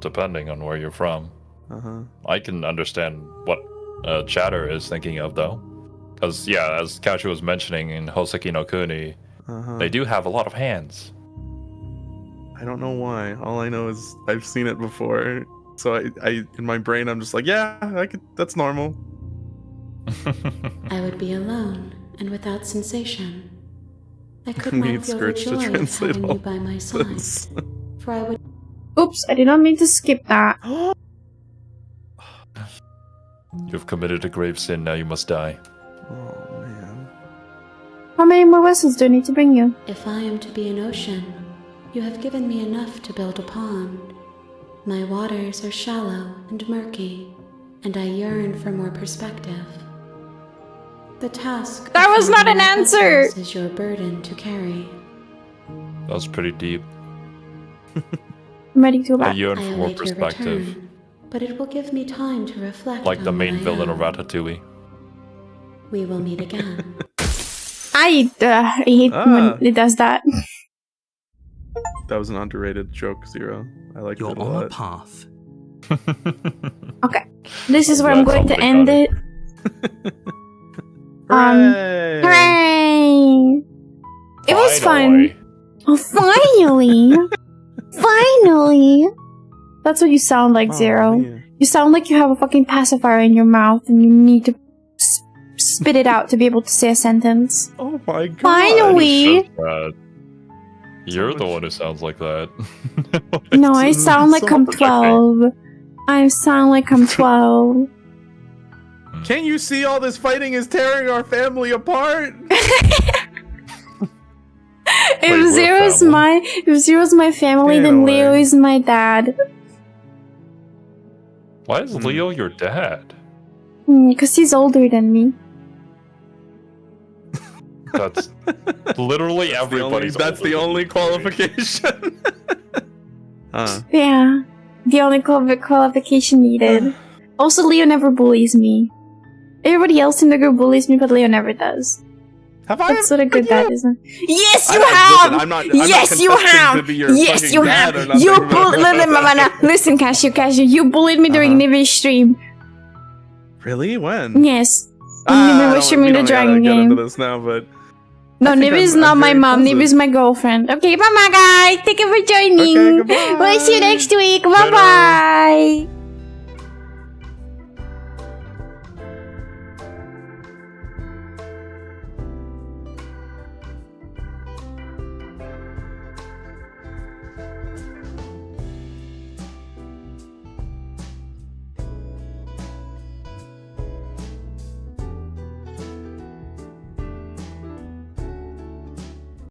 depending on where you're from. I can understand what Chatter is thinking of, though. Because, yeah, as Kachu was mentioning in Hoseki no Kuni, they do have a lot of hands. I don't know why. All I know is I've seen it before. So I in my brain, I'm just like, yeah, that's normal. I would be alone and without sensation. I could We not need feel the Scourge to joy of translate having all you by my side, this. for I would. Oops, I did not mean to skip that. You've committed a grave sin, now you must die. Oh man. How many more vessels do I need to bring you? If I am to be an ocean, you have given me enough to build a pond. My waters are shallow and murky, and I yearn for more perspective. The task That of was not finding an more answer! vessels is your burden to carry. That was pretty deep. I'm ready to go I back. yearn I for more await your perspective. return, but it will give me time to reflect Like on the what main I villain of am. Ratatouille. We will meet again. I hate when it does that. That was an underrated joke, Zero. I liked You're it a on a lot. path. Okay, this is where Glad I'm going to somebody end got it. Hooray! Hooray! It was fun. Finally. Oh, finally! Finally! That's what you sound like, Mamma Zero. mia. You sound like you have a fucking pacifier in your mouth and you need to spit it out to be able to say a sentence. Oh my god. Finally! It's just bad. You're the one who sounds like that. No, I It's sound like so I'm frustrating. 12. I sound like I'm 12. Can't you see all this fighting is tearing our family apart? If we're a Zero's family. if Zero's my family, Get then away. Leo is my dad. Why is Leo your dad? Because he's older than me. That's literally everybody's. That's the only qualification. Yeah. The only qualification needed. Also, Leo never bullies me. Everybody else in the group bullies me, but Leo never does. That's what a good dad is. Yes, you Listen, have. I'm not Yes, you contesting have. to be your Yes, fucking you dad have. or nothing, You but- listen, Cashew. You bullied me during Nibi's stream. Really? When? Yes. Nibi was streaming the dragon get game. into this now, but No, I think Nibi's I'm not my very mom. positive. Nibi's my girlfriend. Okay, bye bye, guys. Thank you for joining. Okay, goodbye. We'll see you next week. Bye Later. bye.